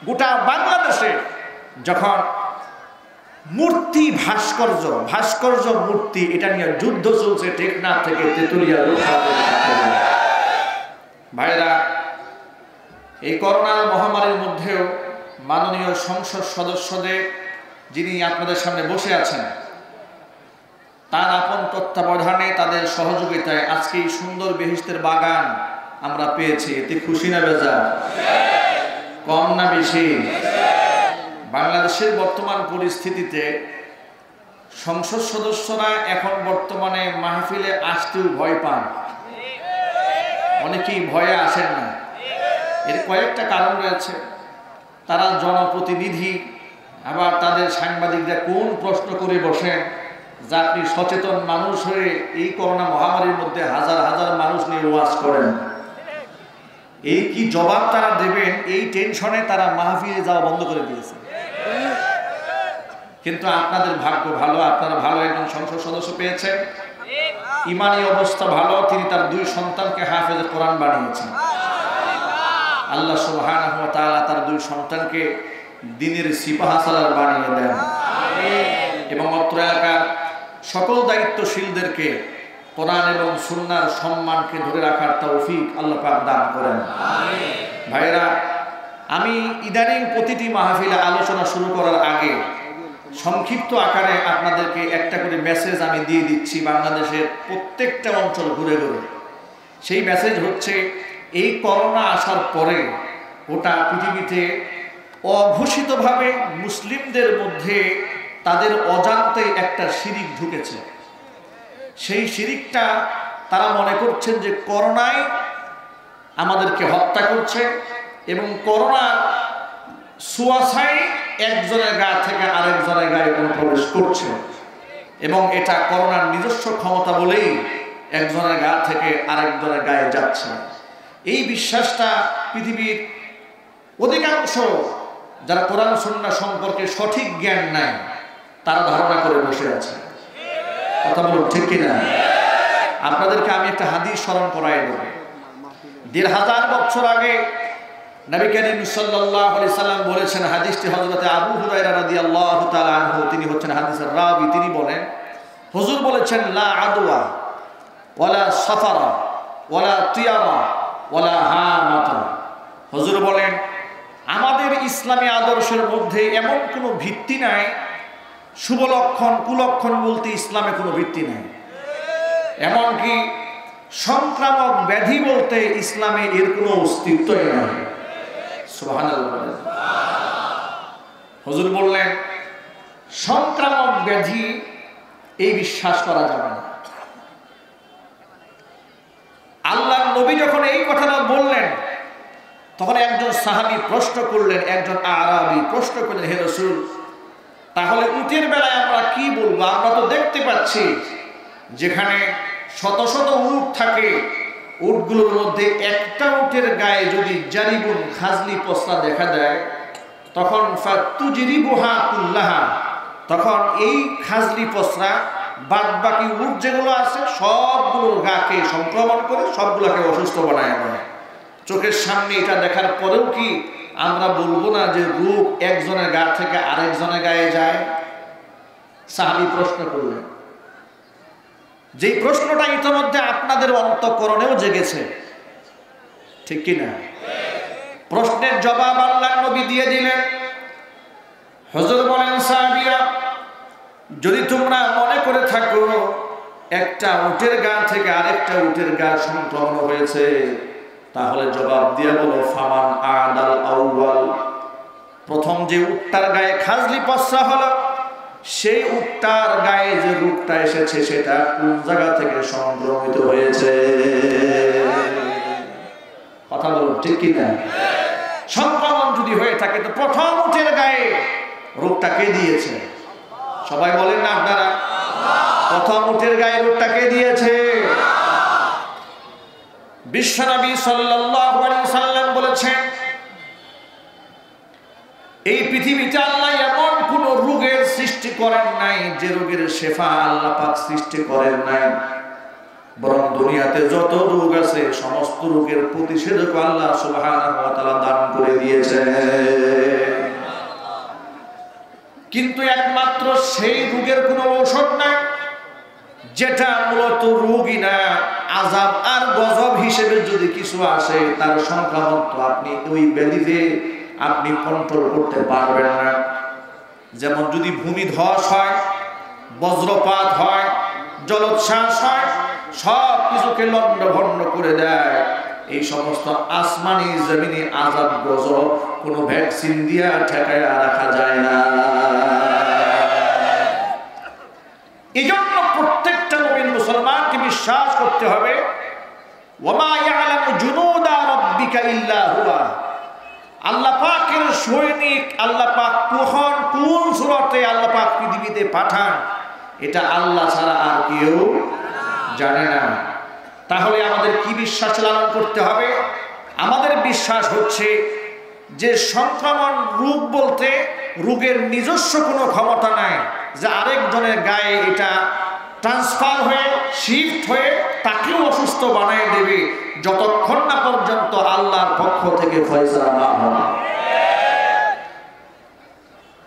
গোটা বাংলাদেশে যখন মূর্তি ভাস্কর্য মূর্তি এটা নিয়ে যুদ্ধ চলছে টেকনাফ থেকে তেতুলিয়া। ভাইরা, এই করোনা মহামারীর মধ্যেও মাননীয় সংসদ সদস্যদের যিনি আপনাদের সামনে বসে আছেন তার আপন তত্ত্বাবধানে তাদের সহযোগিতায় আজকে এই সুন্দর বেহেশতের বাগান আমরা পেয়েছি। এতে খুশি না বেজার? কম না বেশি? বাংলাদেশের বর্তমান পরিস্থিতিতে সংসদ সদস্যরা এখন বর্তমানে মাহফিলে আসতেও ভয় পান, অনেকেই ভয়ে আসেন না। এর কয়েকটা কারণ রয়েছে। তারা জনপ্রতিনিধি, আবার তাদের সাংবাদিকরা কোন প্রশ্ন করে বসেন যা আপনি সচেতন মানুষ হয়ে এই করোনা মহামারীর মধ্যে হাজার হাজার মানুষ নিয়ে ওয়াজ করেন, এই কি জবাব তারা দেবেন এই টেনশনে তারা মাহফিলে যাওয়া বন্ধ করে দিয়েছে। কিন্তু আপনাদের ভাগ্য ভালো, আপনারা ভালো একজন সংসদ সদস্য পেয়েছেন, ইমানি অবস্থা ভালো, তিনি তার 2 সন্তানকে হাফেজে কোরআন বানিয়েছেন। আল্লাহ সুবহানাহু ওয়া তাআলা তার 2 সন্তানকে দ্বীনের সিপাহ সালার বানিয়ে দেন এবং অত্র এলাকার সকল দায়িত্বশীলদেরকে কোরআন এবং সুন্নাহর সম্মানকে ধরে রাখার তৌফিক আল্লাহ পাক দান করেন। ভাইরা, আমি ইদানিং প্রতিটি মাহফিলে আলোচনা শুরু করার আগে সংক্ষিপ্ত আকারে আপনাদেরকে একটা করে মেসেজ আমি দিয়ে দিচ্ছি বাংলাদেশের প্রত্যেকটা অঞ্চল ঘুরে ঘুরে। সেই মেসেজ হচ্ছে, এই করোনা আসার পরে গোটা পৃথিবীতে অঘোষিতভাবে মুসলিমদের মধ্যে তাদের অজান্তে একটা শিরিক ঢুকেছে। সেই শিরিকটা তারা মনে করছেন যে করোনায় আমাদেরকে হত্যা করছে এবং করোনার ছোঁয়াছায় একজনের গা থেকে আরেকজনের গায়ে প্রবেশ করছে এবং এটা করোনার নিজস্ব ক্ষমতা বলেই একজনের গা থেকে আরেকজনের গায়ে যাচ্ছে। এই বিশ্বাসটা পৃথিবীর অধিকাংশ যারা কোরআন সুন্নাহ সম্পর্কে সঠিক জ্ঞান নাই তারা ধারণা করে বসে আছে। কথা বলুন ঠিক কিনা? আপনাদেরকে আমি একটা হাদিস স্মরণ করাই দেব। 1500 বছর আগে নবী করিম সাল্লাল্লাহু আলাইহি সাল্লাম বলেছেন, হাদিসটি হযরত আবু হুরায়রা রাদিয়াল্লাহু তাআলা আনহু, তিনি হচ্ছেন হাদিসের রাবী। তিনি বলেন, হুজুর বলেছেন, লা আদওয়া ওয়ালা সাফারা ওয়ালা তিয়ারা ওয়ালা হামাতা। হুজুর বলেন, আমাদের ইসলামী আদর্শের মধ্যে এমন কোনো ভিত্তি নাই, শুভ লক্ষণ কুলক্ষণ বলতে ইসলামে কোনো ভিত্তি নাই, এমনকি সংক্রামক ব্যাধি বলতে ইসলামে এর কোনো অস্তিত্বই নাই। সুবহানাল্লাহ। হুজুর বললেন, সংক্রামক ব্যাধি এই বিশ্বাস করা যাবে না। আল্লাহর নবী যখন এই কথাটা বললেন তখন একজন সাহাবী প্রশ্ন করলেন, একজন আরাবী প্রশ্ন করলেন, হে রাসূল, তাহলে উটের বেলায় আমরা কি বলবো? আমরা তো দেখতে পাচ্ছি যেখানে শত শত উট থাকে, উটগুলোর মধ্যে একটা উটের গায়ে যদি জারিবুন খাজলি পসরা দেখা দেয় তখন ফাতুজরিবুহা কুল্লাহা, তখন এই খাজলি পসরা বাদ বাকি উট যেগুলো আছে সবগুলোর গাকে সংক্রমণ করে সবগুলোকে অসুস্থ বানায় দেয়। চোখের সামনে এটা দেখার পরেও কি আমরা বলবো না যে রোগ একজনের গা থেকে আরেকজনের গায়ে যায়? সাহাবী প্রশ্ন করলেন, যে প্রশ্নটা ইতিমধ্যে আপনাদের অন্তঃকরণেও জেগেছে, ঠিক কিনা? প্রশ্নের জবাব আল্লাহর নবী দিয়ে দিলেন। হুজুর বলেন, সাহাবীরা, যদি তোমরা মনে করে থাকো একটা উটের গা থেকে আরেকটা উটের গা সংক্রমণ হয়েছে, তাহলে জবাব দিয়ে বলো, ফামান আদাল আউয়াল, প্রথম যে উটটার গায়ে খাজলি পসরা হলো সেই উটটার গায়ে যে রোগটা এসেছে সেটা কোন জায়গা থেকে সংক্রমিত হয়েছে? কথা বলুন ঠিক কিনা? সংক্রমণ যদি হয়ে থাকে তো প্রথম উটের গায়ে রোগটা কে দিয়েছে? সবাই বলেন না আপনারা? প্রথম উটের গায়ে রোগটা কে দিয়েছে? বিশ্বনবী সাল্লাল্লাহু আলাইহি সাল্লাম বলেছেন, এই পৃথিবীতে আল্লাহ এমন কোন রোগের সৃষ্টি করেন নাই যে রোগের শেফা আল্লাহ পাক সৃষ্টি করেন নাই, বরং দুনিয়াতে যত রোগ আছে সমস্ত রোগের প্রতিষেধক আল্লাহ সুবহানাহু ওয়া তাআলা দান করে দিয়েছেন। হলো সেই রোগের কোনো ঔষধ নাই যেটা মূলত রোগই না, আযাব আর গজব হিসেবে যদি কিছু আসে তার সংক্রমণ তো আপনি ওই ব্যাধিতে আপনি কন্ট্রোল করতে পারবেন না। যেমন যদি ভূমিধস হয়, বজ্রপাত হয়, জলোচ্ছ্বাস হয়, সব কিছুকে লণ্ডভণ্ড করে দেয়, এই সমস্ত আসমানি জমিনি আযাব গজব কোনো ভ্যাকসিন দিয়া ঠেকায় রাখা যায় না। এজন্য প্রত্যেকটা মুমিন মুসলমানকে বিশ্বাস করতে হবে ওয়ামা ইয়ালামু জুনুদা রাব্বিকা ইল্লা হুয়া। আল্লাহ পাকের সৈনিক আল্লাহ পাক কখন কোন সূরাতে আল্লাহ পাক পৃথিবীতে পাঠান এটা আল্লাহ ছাড়া আর কেউ জানে না। তাহলে আমাদের কি বিশ্বাস লালন করতে হবে? আমাদের বিশ্বাস হচ্ছে যে সংক্রমণ রোগ বলতে রোগের নিজস্ব কোনো ক্ষমতা নাই যে আরেকজনের গায়ে এটা ট্রান্সফার হয়ে শিফট হয়ে তাকেও অসুস্থ বানিয়ে দেবে, যতক্ষণ না পর্যন্ত আল্লাহর পক্ষ থেকে ফয়সালা না হবে।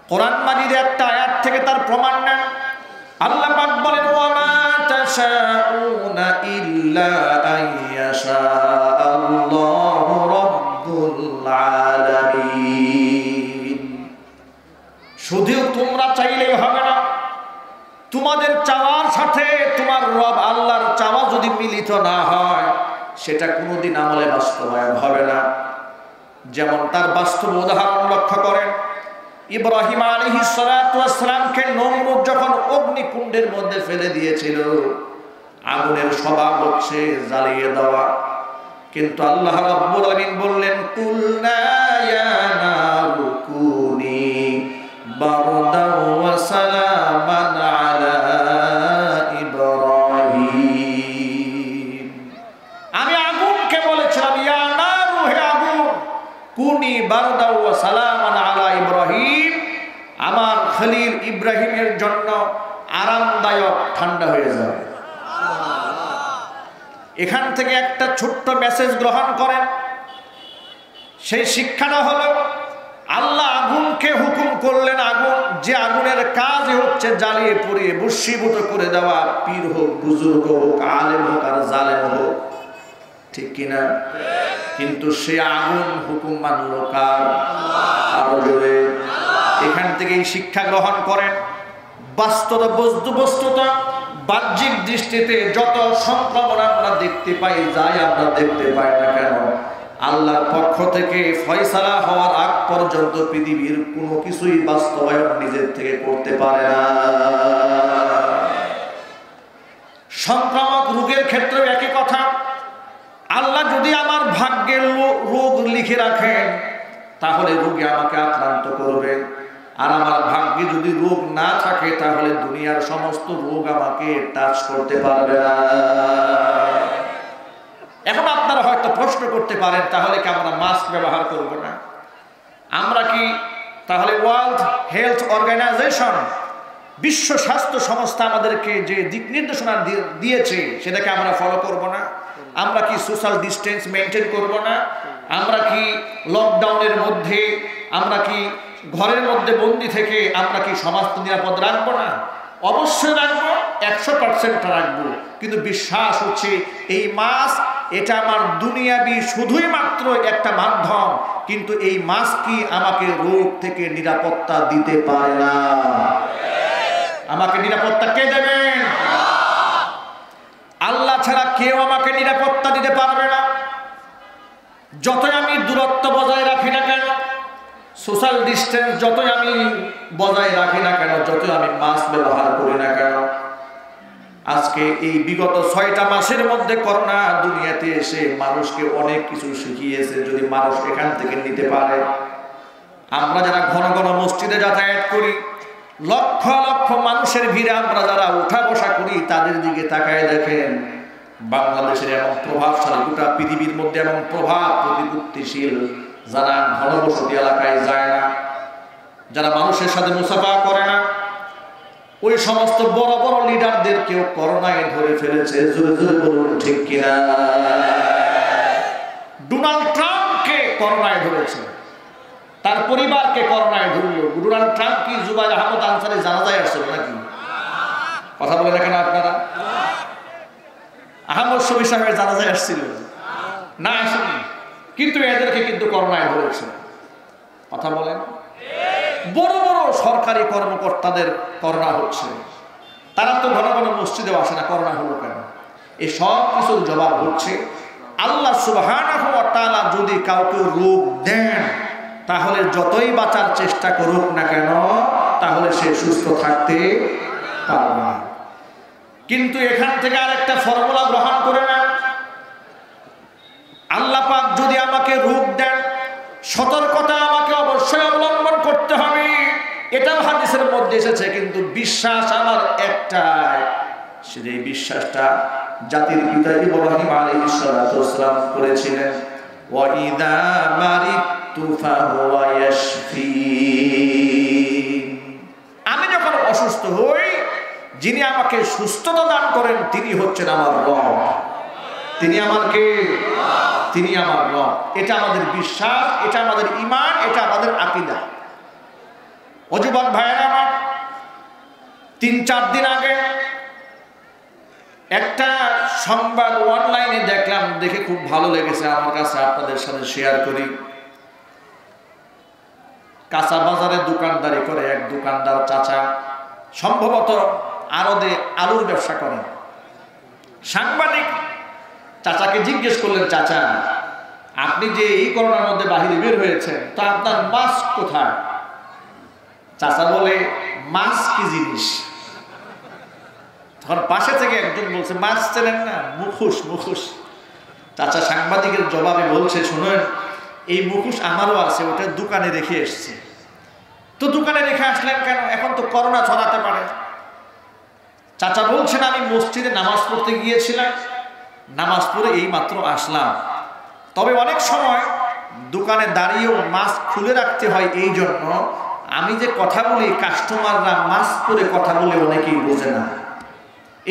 কোরআন মাজিদে একটা আয়াত থেকে তার প্রমাণ নেন। আল্লাহ পাক বলেন ওয়ামা তাশাউনা ইল্লা আইয়াশা আল্লাহু রাব্বুল আলামিন। শুধু তোমরা চাইলেই হবে না, তোমাদের চাওয়ার সাথে তোমার রব আল্লাহর চাওয়া যদি মিলিত না হয় সেটা কোনোদিন আমলে বাস্তবায়ন হবে না। যেমন তার বাস্তব উদাহরণ লক্ষ্য করেন, ইব্রাহিম আলাইহিস সালাতু ওয়াস সালামকে নমরুদ যখন অগ্নিকুণ্ডের মধ্যে ফেলে দিয়েছিল, আগুনের স্বভাব হচ্ছে জ্বালিয়ে দেওয়া, কিন্তু আল্লাহ রাব্বুল আলামিন বললেন কুলনা ইয়া নারু কুনি বারদাও ওয়া সালামান আলা ইব্রাহিম। আমি আগুনকে বলেছিলাম ইয়া নারু, হে আগুন, কুনি বারদাও ওয়া সালামান আলা ইব্রাহিম, আমার খলিল ইব্রাহিমের জন্য আরামদায়ক ঠান্ডা হয়ে যাবে। এখান থেকে একটা ছোট্ট মেসেজ গ্রহণ করেন। সেই শিক্ষাটা হলো আল্লাহ আগুনকে হুকুম করলেন, আগুন যে আগুনের কাজ হচ্ছে জ্বালিয়ে পুড়িয়ে ভস্মীভূত করে দেওয়া, পীর হোক, বুজুর্গ হোক, আলেম হোক আর জালেম হোক, ঠিক কিনা? কিন্তু সে আগুন হুকুম মানল কার? আরো জোরে। এখান থেকে এই শিক্ষা গ্রহণ করেন, বস্তুতা বাহ্যিক দৃষ্টিতে যত সংক্রমণ আমরা দেখতে পাই, যাই আমরা দেখতে পাই না কেন, আল্লাহর পক্ষ থেকে ফয়সালা হওয়ার আগ পর্যন্ত পৃথিবীর কোনো কিছুই বাস্তবায়ন নিজের থেকে করতে পারে না। সংক্রামক রোগের ক্ষেত্রেও একই কথা। আল্লাহ যদি আমার ভাগ্যের রোগ লিখে রাখেন তাহলে রোগে আমাকে আক্রান্ত করবে, আর আমার ভাগ্যে যদি রোগ না থাকে তাহলে দুনিয়ার সমস্ত রোগ আমাকে টাচ করতে পারবে না। এখন আপনারা হয়তো প্রশ্ন করতে পারেন, তাহলে কি আমরা মাস্ক ব্যবহার করব না? আমরা কি তাহলে ওয়ার্ল্ড হেলথ অর্গানাইজেশন, বিশ্ব স্বাস্থ্য সংস্থা আমাদেরকে যে দিক নির্দেশনা দিয়েছে সেটাকে আমরা ফলো করব না? আমরা কি সোশ্যাল ডিস্টেন্স মেনটেন করব না? আমরা কি লকডাউনের মধ্যে, আমরা কি ঘরের মধ্যে বন্দি থেকে আমরা কি সমাজ নিরাপদ রাখবো না? অবশ্যই রাখবো, 100% রাখবো। কিন্তু বিশ্বাস হচ্ছে এই মাস এটা আমার দুনিয়াবি শুধুই মাত্র একটা মাধ্যম, কিন্তু এই মাস কি আমাকে রোগ থেকে নিরাপত্তা দিতে পারে না। আমাকে নিরাপত্তা কে দেবেন? আল্লাহ ছাড়া কেউ আমাকে নিরাপত্তা দিতে পারবে না। যতই আমি দূরত্ব বজায় রাখি না কেন, সোশ্যাল ডিস্টেন্স যতই আমি বজায় রাখি না কেন, যতই আমি মাস্ক ব্যবহার করি না কেন, আজকে এই বিগত 6টা মাসের মধ্যে করোনা দুনিয়াতে এসে মানুষকে অনেক কিছু শিখিয়েছে। যদি মানুষ এখান থেকে নিতে পারে, আমরা যারা ঘন ঘন মসজিদে যাতায়াত করি, লক্ষ লক্ষ মানুষের ভিড়ে আমরা যারা উঠা বসা করি, তাদের দিকে তাকায় দেখেন, বাংলাদেশের এমন প্রভাবশালী, গোটা পৃথিবীর মধ্যে এমন প্রভাব প্রতিপত্তিশীল যারা ঘনবসতি এলাকায় যায় না, যারা মানুষের সাথে মুসাফা করে না, ওই সমস্ত বড় বড় লিডারদেরকেও করোনায় ধরে ফেলেছে। জোরে জোরে বলুন ঠিক কিনা? ডোনাল্ড ট্রাম্পকে করোনায় ধরেছে, তার পরিবারকে করোনায় ধরল। ডোনাল্ড ট্রাম্প কি জুবাইর আহমদ আনসারী জানাজায় আসছিল নাকি? কথা বলে দেখেন আপনারা। আহমদ শফি সাহেবের জানাজায় আসছিল না? আসেনি। কিন্তু এদেরকে কিন্তু করোনায় ধরেছে। কথা বলেন। বড় বড় সরকারি কর্মকর্তাদের করোনা হচ্ছে, তারা তো ঘন ঘন মসজিদেও আসে না, করোনা হলো কেন? এই সব কিছুর জবাব হচ্ছে আল্লাহ সুবহানাহু ওয়া তাআলা যদি কাউকে রোগ দেন তাহলে যতই বাঁচার চেষ্টা করুক না কেন তাহলে সে সুস্থ থাকতে পারবে না। কিন্তু এখান থেকে আরেকটা ফর্মুলা গ্রহণ করে না, আল্লাহ পাক যদি আমাকে রোগ দেন সতর্কতা আমাকে অবশ্যই অবলম্বন করতে হবে, এটাও হাদিসের মধ্যে এসেছে। কিন্তু বিশ্বাস আমার একটাই, সেই বিশ্বাসটা জাতির পিতা ইব্রাহিম আলাইহিস সালাতু ওয়াস সালাম করেছিলেন, ওয়া ইযা মারিতু ফাহুয়া ইয়াশফিন। আমি যখন অসুস্থ হই, যিনি আমাকে সুস্থতা দান করেন তিনি হচ্ছেন আমার রব। তিনি আমার কে? তিনি আমার রব। এটা আমাদের বিশ্বাস, এটা আমাদের ঈমান, এটা আমাদের আকীদা। ও যুবক ভাইয়েরা আমার, ৩-৪ দিন আগে একটা সংবাদ অনলাইনে দেখলাম, দেখে খুব ভালো লেগেছে আমার কাছে, আপনাদের সাথে শেয়ার করি। কাঁচা বাজারে দোকানদারি করে এক দোকানদার চাচা, সম্ভবত আড়তে আলুর ব্যবসা করেন। সাংবাদিক চাচাকে জিজ্ঞেস করলেন, চাচা আপনি যে এই করোনার মধ্যে বাহিরে বের হয়েছেন, তো আপনার মাস্ক কোথায়? চাচা বলে, মাস্ক কি জিনিস? তখন পাশে থেকে একজন বলছে, মাস্ক চেনেন না? মুখোশ। মুখোশ। চাচা সাংবাদিকের জবাবে বলছে, শুনুন এই মুখোশ আমারও আছে, ওটা দোকানে রেখে এসছে। তো দোকানে রেখে আসলেন কেন? এখন তো করোনা ছড়াতে পারে। চাচা বলছেন, আমি মসজিদে নামাজ পড়তে গিয়েছিলাম, নামাজ পড়ে এই মাত্র আসলাম। তবে অনেক সময় দোকানে দাঁড়িয়েও মাস্ক খুলে রাখতে হয়, এই জন্য আমি যে কথা বলি কাস্টমাররা মাস্ক পরে কথা বলে অনেকেই বোঝে না,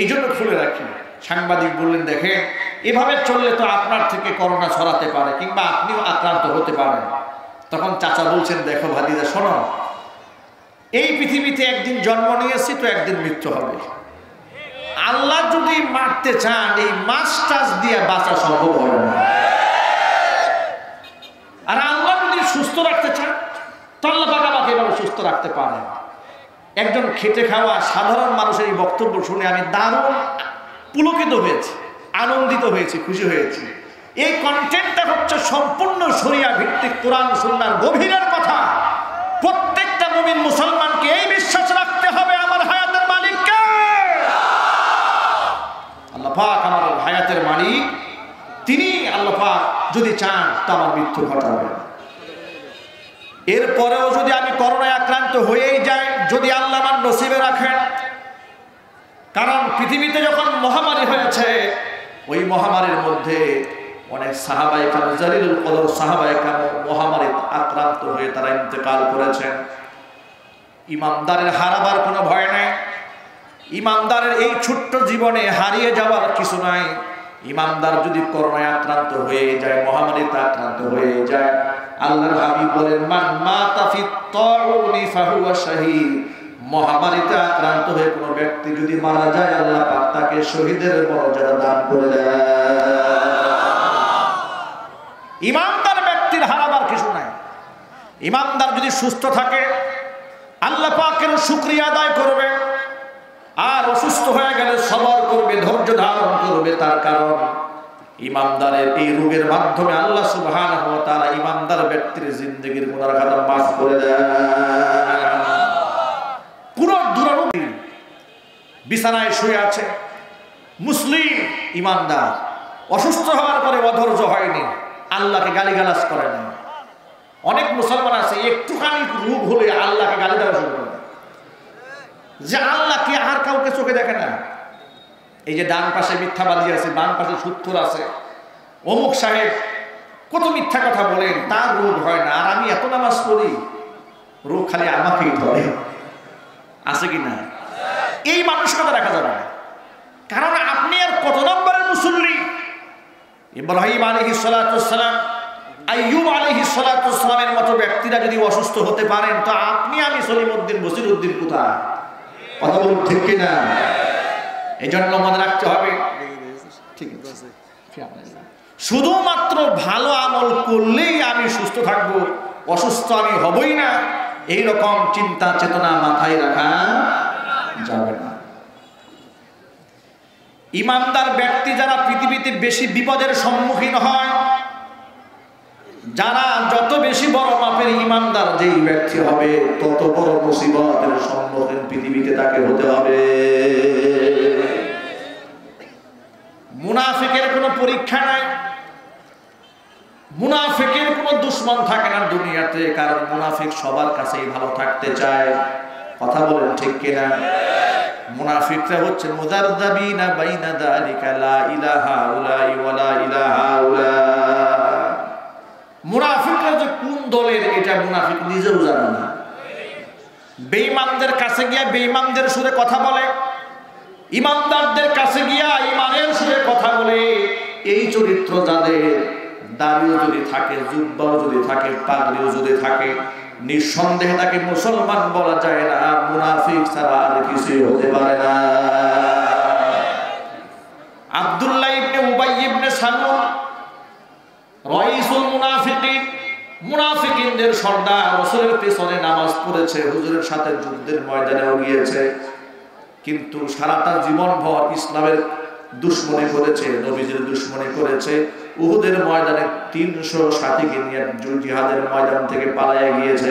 এই জন্য খুলে রাখি। সাংবাদিক বললেন, দেখেন এভাবে চললে তো আপনার থেকে করোনা ছড়াতে পারে, কিংবা আপনিও আক্রান্ত হতে পারেন। তখন চাচা বলছেন, দেখো ভাতিজা শোনো, এই পৃথিবীতে একদিন জন্ম নিয়েছি তো একদিন মৃত্যু হবে। আল্লাহ যদি মারতে চান এই মাছ টাছ দিয়ে বাঁচা সম্ভব হবে না। আর আল্লাহ যদি সুস্থ রাখতে চান তো আল্লাহ পাক আমাকে এভাবে সুস্থ রাখতে পারেন। একজন খেটে খাওয়া সাধারণ মানুষের এই বক্তব্য শুনে আমি দারুণ পুলকিত হয়েছি, আনন্দিত হয়েছি, খুশি হয়েছি। এই কন্টেন্টটা হচ্ছে সম্পূর্ণ শরিয়া ভিত্তিক, কোরআন সুন্নাহর গভীরের কথা। প্রত্যেকটা মুমিন মুসলমানকে এই বিশ্বাস রাখতে হবে, আমার হায়াতের মালিক কে? আল্লাহ পাক আমার হায়াতের মালিক, তিনি আল্লাহ পাক যদি চান তা আমার মৃত্যু ঘটাবে। এরপরেও যদি আমি করোনায় আক্রান্ত হয়েই যাই, যদি আল্লাহ আমার নসিবে রাখেন, কারণ পৃথিবীতে যখন মহামারী হয়েছে, ওই মহামারীর মধ্যে অনেক সাহাবায়ে কেরাম, জালিলুল কদর সাহাবায়ে কেরাম মহামারীতে আক্রান্ত হয়ে তারা ইন্তেকাল করেছেন। ইমানদারের হারাবার কোনো ভয় নেই। ইমানদারের এই ছোট্ট জীবনে হারিয়ে যাওয়ার কিছু নাই। ইমানদার যদি করোনায় আক্রান্ত হয়ে যায়, মহামারীতে আক্রান্ত হয়ে যায়, আল্লাহর হাবিব বলেন, মান মাতা ফি তাউনি ফাহুয়া শাহীদ। মহামারীতে আক্রান্ত হয়ে কোনো ব্যক্তি যদি মারা যায়, আল্লাহ পাক তাকে শহীদের মর্যাদা দান করে দেয়। ইমানদার ব্যক্তির হারাবার কিছু নাই। ইমানদার যদি সুস্থ থাকে আল্লাহ পাকের শুকরিয়া আদায় করবে, আর অসুস্থ হয়ে গেলে সবর করবে, ধৈর্য ধারণ করবে। তার কারণ ইমানদারের এই রোগের মাধ্যমে আল্লাহ সুবহানাহু ওয়া তাআলা ইমানদার ব্যক্তির জিন্দেগীর গুনাহ খাতা মাফ করে দেয়। কোন দুরারোগী বিছানায় শুয়ে আছে, মুসলিম ইমানদার, অসুস্থ হওয়ার পরে অধৈর্য হয়নি, আল্লাহকে গালিগালাজ করে না। অনেক মুসলমান আছে একটুখানি রোগ হলে আল্লাহকে গালি দেওয়া শুরু করে, যে আল্লাহ কি আর কাউকে চোখে দেখে না? এই যে ডান পাশে মিথ্যাবাদী আছে, বাম পাশে সুৎখোর আছে, অমুক সাহেব কত মিথ্যা কথা বলেন, তার রোগ হয় না, আর আমি এত নামাজ পড়ি, রোগ খালি আমাকেই ধরে। আছে কি না? এই মানসিকতা রাখা যাবে না। কারণ আপনি আর কত নম্বরের মুসল্লি? ইব্রাহিম আলাইহিস সালাতু ওয়াস সালাম আইয়ুব আলাইহিস সালাতু ওয়াসসালামের মতো ব্যক্তিরা যদি অসুস্থ হতে পারেন, তো আপনি আমি সলিমউদ্দিন বসিরউদ্দিন কোথায়? কথা বলুন ঠিক কিনা? এই জন্য মনে রাখতে হবে, ঠিক আছে, শুধুমাত্র ভালো আমল করলেই আমি সুস্থ থাকবো, অসুস্থ আমি হবই না, এইরকম চিন্তা চেতনা মাথায় রাখা যাবে না। ইমানদার ব্যক্তি যারা পৃথিবীতে বেশি বিপদের সম্মুখীন হয়, যারা যত বেশি বড় মাপের ইমানদার যেই ব্যক্তি হবে, তত বড় মুসিবতের সম্মুখীন পৃথিবীতে তাকে হতে হবে। মুনাফিকের কোনো পরীক্ষা নাই, মুনাফিকের কোনো দুশমন থাকে না দুনিয়াতে, কারণ মুনাফিক সবার কাছেই ভালো থাকতে চায়। কথা বলেন ঠিক কিনা? মুনাফিকরা হচ্ছে মুযারযাবিনা বাইনা যালিকা লা ইলাহা উলাই ওয়া লা ইলাহা উলা। মুনাফিকরা যে কোন দলের এটা মুনাফিক নিজেও জানে না। বেঈমানদের কাছে গিয়া বেঈমানদের সুরে কথা বলে, ইমানদারদের কাছে গিয়া ইমানের সুরে কথা বলে। এই চরিত্র যাদের, দাড়িও যদি থাকে, জুব্বাও যদি থাকে, পাগড়িও যদি থাকে, নিঃসন্দেহে তাকে মুসলমান বলা যায় না, মুনাফিক ছাড়া আর কিছুই হতে পারে না। আব্দুল্লাহ ইবনে উবাই ইবনে সালুল রাইসুল মুনাফিকিন, মুনাফিকিনদের সর্দার, রাসূলের পেছনে নামাজ পড়েছে, হুজুরের সাথে যুদ্ধের ময়দানেও গিয়েছে, কিন্তু সারাটা জীবনভর ইসলামের দুশমনি করেছে, নবীজির দুশমনি করেছে। উহুদের ময়দানে 300 সাথীকে নিয়ে জিহাদের ময়দান থেকে পালায়ে গিয়েছে,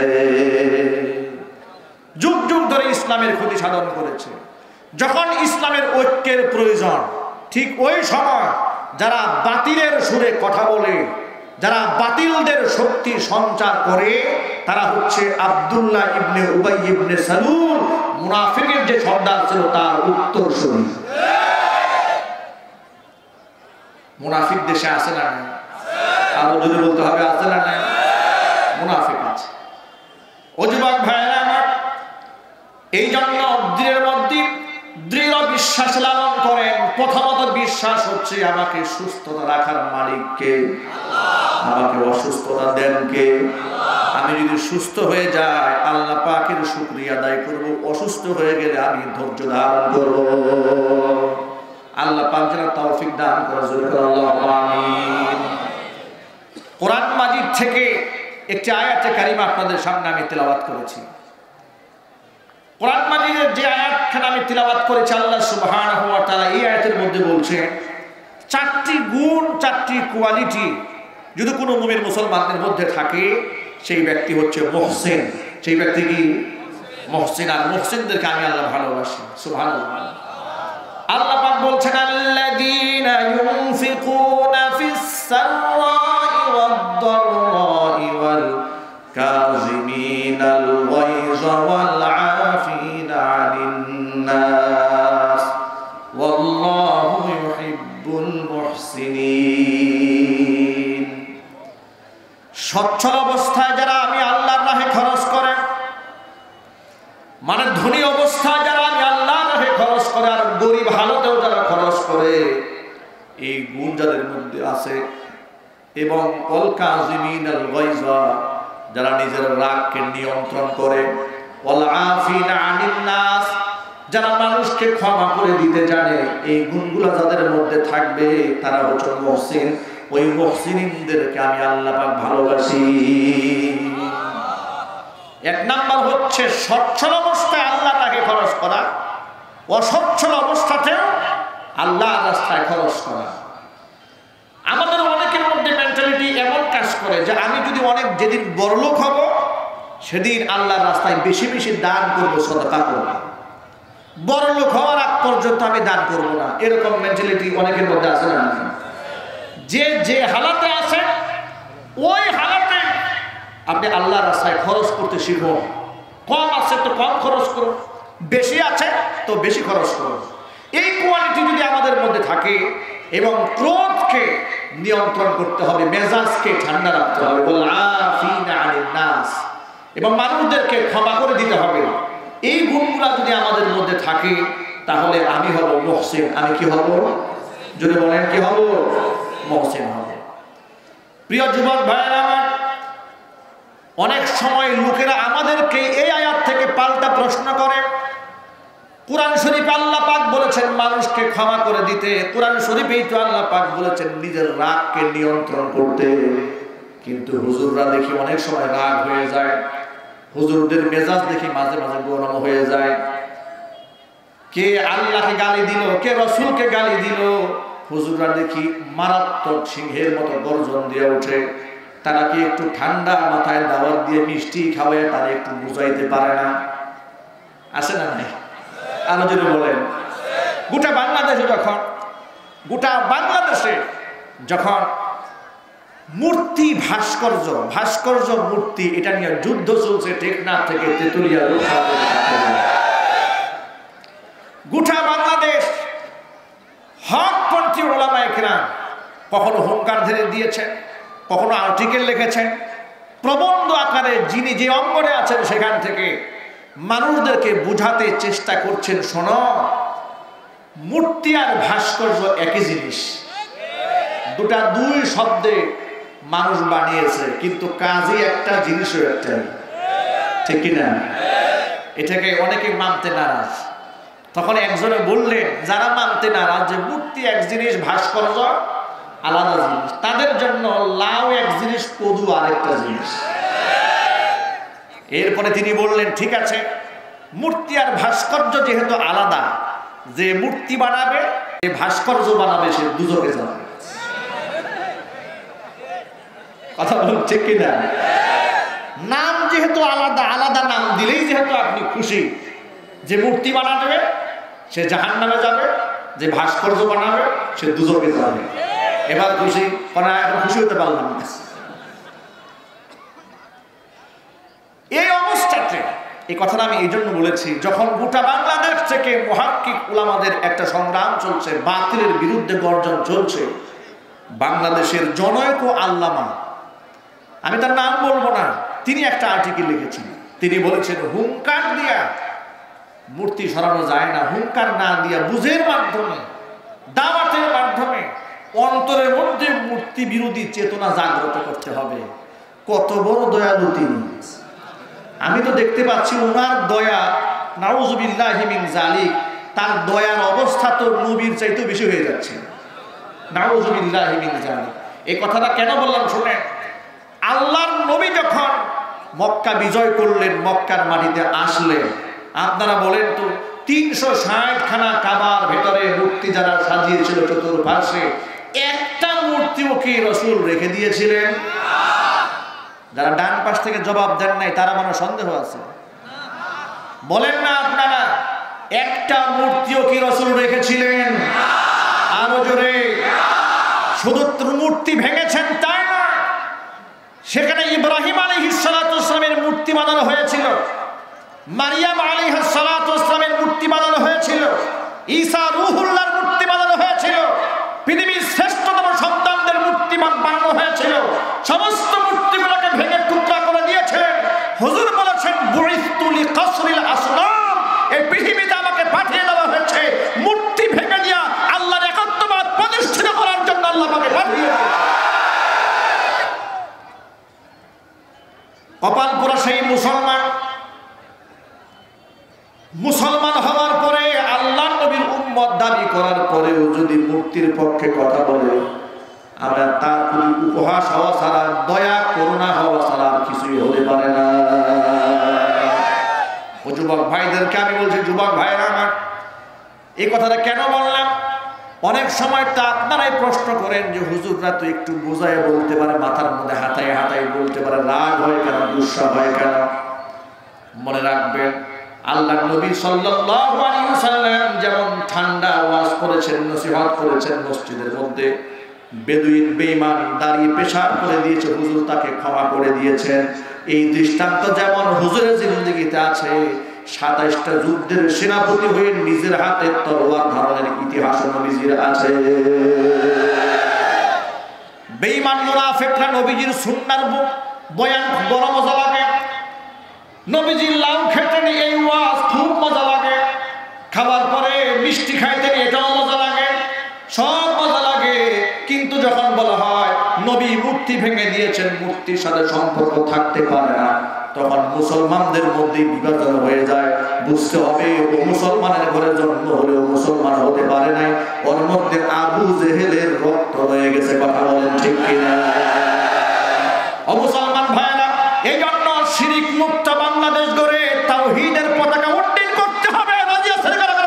যুগ যুগ ধরে ইসলামের ক্ষতি সাধন করেছে। যখন ইসলামের ঐক্যের প্রয়োজন, ঠিক ওই সময় যারা বাতিলের সুরে কথা বলে, যারা বাতিলদের শক্তি সঞ্চার করে, তারা হচ্ছে আব্দুল্লাহ ইবনে উবাই ইবনে সালুল, মুনাফিকের যে সর্দার ছিল তার উত্তরসূরি। মুনাফিক দেশে আছে না নাই? আরো যদি বলতে হবে আছে না নাই? মুনাফিক আছে। ও যুবক ভাইরা আমার, এই জন্য দিনের মধ্যে দৃঢ় বিশ্বাস লালন করেন। প্রথমত বিশ্বাস হচ্ছে আমাকে সুস্থতা রাখার মালিক কে? আমাকে অসুস্থতা দেন কে? আমি যদি সুস্থ হয়ে যাই আল্লাহ পাকের শুকরিয়া আদায় করব, অসুস্থ হয়ে গেলে আমি ধৈর্য ধারণ করব। আল্লাহ পাক যেন তৌফিক দান করেন, জোরে করে আল্লাহুম্মা আমিন। কোরআন মাজিদ থেকে একটি আয়াতে কারিমা আপনাদের সামনে আমি তেলাওয়াত করেছি। কোরআন মাজিদের যে আয়াতখানা আমি তেলাওয়াত করেছি, আল্লাহ সুবহানাহু ওয়া তাআলা এই আয়াতের মধ্যে বলছেন 4টি গুণ, 4টি কোয়ালিটি যদি কোনো মুমিন মুসলমানদের মধ্যে থাকে, সেই ব্যক্তি হচ্ছে মুহসিন। সেই ব্যক্তি কি? মুহসিন। আর মুহসিনদেরকে আমি আল্লাহ ভালোবাসি। সুবহানাল্লাহ। আল্লাহ পাক বলছেন আল্লাযীনা ইউনফিকুনা ফিস সাররাই ওয়াদ দাররাই ওয়াল কাযিমিনাল গায়যা ওয়াল আফিনা আনিন নাস ওয়াল্লাহু ইউহিব্বুল মুহসিনিন। সচ্ছল অবস্থায় যারা আমি আল্লাহর রাহে খরচ করে, মানে ধনী অবস্থায় যারা আমি আল্লাহর রাহে খরচ করে, আর গরিব হালতেও যারা খরচ করে, এই গুণ যাদের মধ্যে আছে। এবং ওয়াল কাযিমিনাল গায়যা, যারা নিজের রাগকে নিয়ন্ত্রণ করে, ওয়াল আফিনা আনিন নাস, যারা মানুষকে ক্ষমা করে দিতে জানে, এই গুণগুলো যাদের মধ্যে থাকবে তারা হচ্ছে মুহসিন। ওই মুহসিনদেরকে আমি আল্লাহ পাক ভালোবাসি। এক নাম্বার হচ্ছে সচ্ছল অবস্থায় আল্লাহর রাহে খরচ করা, অসচ্ছল অবস্থাতেও আল্লাহর রাস্তায় খরচ করা। আমাদের অনেকের মধ্যে মেন্টালিটি এমন কাজ করে যে আমি যদি অনেক যেদিন বড়লোক হব সেদিন আল্লাহর রাস্তায় বেশি বেশি দান করব, সদকা করব, বড়লোক হওয়ার আগ পর্যন্ত আমি দান করব না। এরকম মেন্টালিটি অনেকের মধ্যে আছে না? যে যে হালাতে আছে ওই হালাতে আপনি আল্লাহর রাস্তায় খরচ করতে শিখুন। কম আছে তো কম খরচ করুন, বেশি আছে তো বেশি খরচ করুন। এই কোয়ালিটি যদি আমাদের মধ্যে থাকে, এবং ক্রোধকে নিয়ন্ত্রণ করতে হবে, মেজাজকে ঠান্ডা রাখতে হবে, এবং মানুষদেরকে ক্ষমা করে দিতে হবে, এই গুণগুলো যদি আমাদের মধ্যে থাকে তাহলে আমি হব মুহসিন। আমি কি হব? যদি বলেন কি হব? মুহসিন হব। প্রিয় যুবক ভাইরা আমার, অনেক সময় লোকেরা আমাদেরকে এই আয়াত থেকে পাল্টা প্রশ্ন করে। কুরআন শরীফে আল্লাহ পাক বলেছেন মানুষকে ক্ষমা করে দিতে, কুরআন শরীফেই তো আল্লাহ পাক বলেছেন নিজের রাগকে নিয়ন্ত্রণ করতে। কিন্তু হুজুররা দেখি অনেক সময় রাগ হয়ে যায়, হুজুরদের মেজাজ দেখি মাঝে মাঝে গরম হয়ে যায়। কে আল্লাহকে গালি দিল, কে রসুলকে গালি দিল, হুজুররা দেখি মারাত্মক সিংহের মতো গর্জন দিয়ে ওঠে। তারা কি একটু ঠান্ডা মাথায় দাওয়াত দিয়ে মিষ্টি খাওয়ায় তারা একটু বুঝাইতে পারে না? আছে না নাই? আরো যদি বলেন, গোটা বাংলাদেশে যখন মূর্তি ভাস্কর্য মূর্তি এটা নিয়ে যুদ্ধ চলছে টেকনাফ থেকে তেতুলিয়া, গোটা বাংলাদেশ হকপন্থী ওলামায়ে কেরাম কখনো হুঙ্কার ধরে দিয়েছেন, কখনো আর্টিকেল লিখেছেন, প্রবন্ধ আকারে যিনি যে অঙ্গনে আছেন সেখান থেকে মানুষদেরকে বুঝাতে চেষ্টা করছেন, শোনো, মূর্তি আর ভাস্কর্য একই জিনিস, দুই শব্দে মানুষ বানিয়েছে, কিন্তু কাজই একটা, জিনিসও একটাই, ঠিক কিনা? এটাকে অনেকে মানতে নারাজ। তখন একজনে বললেন, যারা মানতে নারাজ যে মূর্তি এক জিনিস, ভাস্কর্য আলাদা জিনিস, তাদের জন্য লাউ এক জিনিস, কদু আরেকটা জিনিস। এরপরে তিনি বললেন, ঠিক আছে, মূর্তি আর ভাস্কর্য যেহেতু আলাদা, যে মূর্তি বানাবে, যে ভাস্কর্য বানাবে, সে দুজকে যাবে। কথা বলুন, ঠিক কিনা? নাম যেহেতু আলাদা, আলাদা নাম দিলেই যেহেতু আপনি খুশি, যে মূর্তি বানাবে সে জাহান্নামে যাবে, যে ভাস্কর্য বানাবে সে দুজকে যাবে। এবার খুশি? এখন খুশি হতে পারলাম না। এই অবস্থাতে এই কথাটা আমি এই জন্য বলেছি, যখন গোটা বাংলাদেশ থেকে মুহাক্কিক উলামাদের একটা সংগ্রাম চলছে, বাতিলের বিরুদ্ধে গর্জন চলছে, বাংলাদেশের জনৈক আল্লামা, আমি তার নাম বলবো না, তিনি একটা আর্টিকেল লিখেছেন। তিনি বলেছেন, হুঙ্কার দিয়া মূর্তি সরানো যায় না, হুঙ্কার না দিয়া বুঝের মাধ্যমে, দাওয়াতের মাধ্যমে অন্তরের মধ্যে মূর্তি বিরোধী চেতনা জাগ্রত করতে হবে। কত বড় দয়ালু তিনি! আমি তো দেখতে পাচ্ছি ওনার দয়া, নাউজুবিল্লাহি মিন যালিক, তার দয়ার অবস্থা তো নবীর চাইতেও বেশি হয়ে যাচ্ছে। নাউজুবিল্লাহি মিন যালিক। এই কথাটা কেন বললাম শুনেন। আল্লাহর নবী যখন মক্কা বিজয় করলেন, মক্কার মাটিতে আসলেন, আপনারা বলেন তো 360 খানা কাবার ভেতরে মূর্তি যারা সাজিয়েছিল চতুর্পাশে, একটা মূর্তিও কি রাসূল রেখে দিয়েছিলেন? যারা ডান পাশ থেকে জবাব দেন নাই তারা মনে সন্দেহ আছে। বলেন না আপনারা, একটা মূর্তিও কি রাসূল রেখেছিলেন? আরো জোরে। শুধু মূর্তি ভেঙেছেন তাই না, সেখানে ইব্রাহিম আলাইহিস সালাতু ওয়াস সালামের মূর্তি বানানো হয়েছিল, মারিয়াম আলাইহিস সালাতু ওয়াস সালামের মূর্তি বানানো হয়েছিল, ঈসা রূহুল্লাহর মূর্তি বানানো হয়েছিল, পৃথিবীর শ্রেষ্ঠতম সন্তানদের মূর্তি বানানো হয়েছিল। সমস্ত মূর্তিগুলোকে ভেঙে টুকরা করে দিয়েছেন। হুজুর বলেছেন, বুইসতু লিকাসরিল আসনাম, এই পৃথিবীতে আমাকে পাঠিয়ে দেওয়া হয়েছে মূর্তি ভেঙে দিয়া আল্লাহর একাত্মবাদ প্রতিষ্ঠিত করার জন্য। আল্লাহ আমাকে পাঠিয়ে দিয়েছে। কপাল পোড়া সেই মুসলমান হওয়ার পরে, আল্লাহর নবীর উম্মত দাবি করার পরেও যদি মূর্তির পক্ষে কথা বলে, আমরা তার প্রতি উপহাস হওয়া ছাড়া, দয়া করুণা হওয়া ছাড়া কিছুই হতে পারে না। ও যুবক ভাইদেরকে আমি বলছি, যুবক ভাইরা আমার, এই কথাটা কেন বললাম? অনেক সময় তো আপনারাই প্রশ্ন করেন যে হুজুররা তো একটু বোঝায় বলতে পারে, মাথার মধ্যে হাতায় হাতায় বলতে পারে, রাগ হয় কেন, গুসা হয় কেন? মনে রাখবেন, আল্লাহর নবী সাল্লাল্লাহু আলাইহি ওয়াসাল্লাম যেমন ঠান্ডা ওয়াজ করেছেন, নসিহত করেছেন মসজিদের মধ্যে, বেদুইন বেঈমান দাঁড়িয়ে পেশাব করে দিয়েছে, হুজুর তাকে ক্ষমা করে দিয়েছেন। এই দৃষ্টান্ত যেমন হুজুরের জিন্দেগিতে আছে, 27টা যুদ্ধের সেনাপতি হয়ে নিজের হাতে তরোয়ার ধারণের ইতিহাস নবীজির আছে। বেঈমান মুনাফিকরা নবীজির সুন্নাহর বয়ান বড় মজা লাগে, নবীজির লাউ খেতেন, এই ওয়াজ খুব মজা লাগে, খাবার পরে মিষ্টি খাইতেন, এটাও মজা লাগে, সব মজা লাগে। কিন্তু যখন বলা হয় নবী মূর্তি মূর্তি ভেঙে দিয়েছেন, মূর্তির সাথে সম্পর্ক থাকতে পারে না, তখন মুসলমানদের মধ্যে বিভাজন হয়ে যায়। বুঝতে হবে ও মুসলমানের ঘরে জন্ম হলেও মুসলমান হতে পারে নাই, ওর মধ্যে আবু জেহেলের রক্ত রয়ে গেছে। কথা বলেন ঠিক কিনা? ও মুসলমান ভাইরা, এই জন্য শিরিক মুক্ত বাংলাদেশ গড়ে তাওহীদের পতাকা উড্ডীন করতে হবে। রাজি আছেন কারা?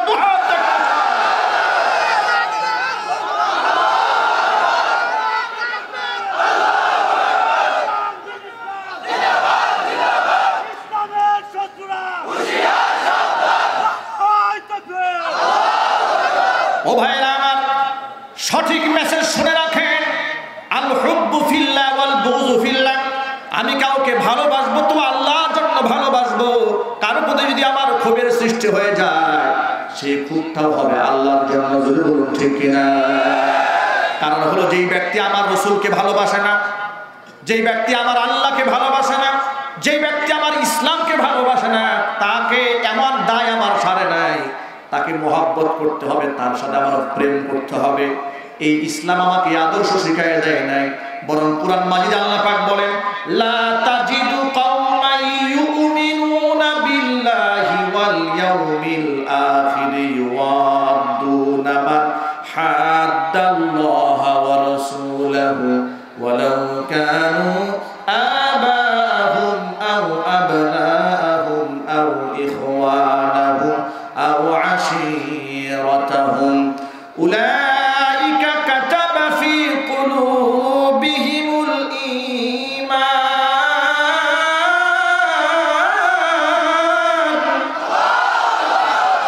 ও ভাইরা আমার, সঠিক মেসেজ শুনে রাখেন। আল হুব্বু ফিল্লাহ ওয়াল বুগযু ফিল্লাহ। আমি কাউকে ভালোবাসবো তো আল্লাহর জন্য ভালোবাসবো। কারো প্রতি যদি আমার ক্ষোভের সৃষ্টি হয়ে যায়, সেই ক্ষোভটাও হবে আল্লাহর জন্য। যদি বলুন ঠিক কিনা? কারণ হলো, যেই ব্যক্তি আমার রাসূলকে ভালোবাসে না, যেই ব্যক্তি আমার আল্লাহকে ভালোবাসে না, যেই ব্যক্তি আমার ইসলামকে ভালোবাসে না, তাকে এমন দায় আমার সারে নাই। তাকে মহব্বত করতে হবে, তার সাথে আমার প্রেম করতে হবে। এই ইসলাম আমাকে আদর্শ শিখায় দেয় নাই, বরং কুরআন মাজিদ আল্লাহ পাক বলেন, লা তাজিদু কওমান ইউমিনুনা বিল্লাহি ওয়াল ইয়াউমিল আখির ইউআদ্দুনা মান হাদ্দাল্লাহা ওয়া রাসূলাহু ওয়ালাউ কানু আবাহুম আও আবনাহুম আও ইখওয়ানাহুম আও আশীরাতাহুম উলাইকা কাতাবা ফি কুলুবিহিমুল ঈমান।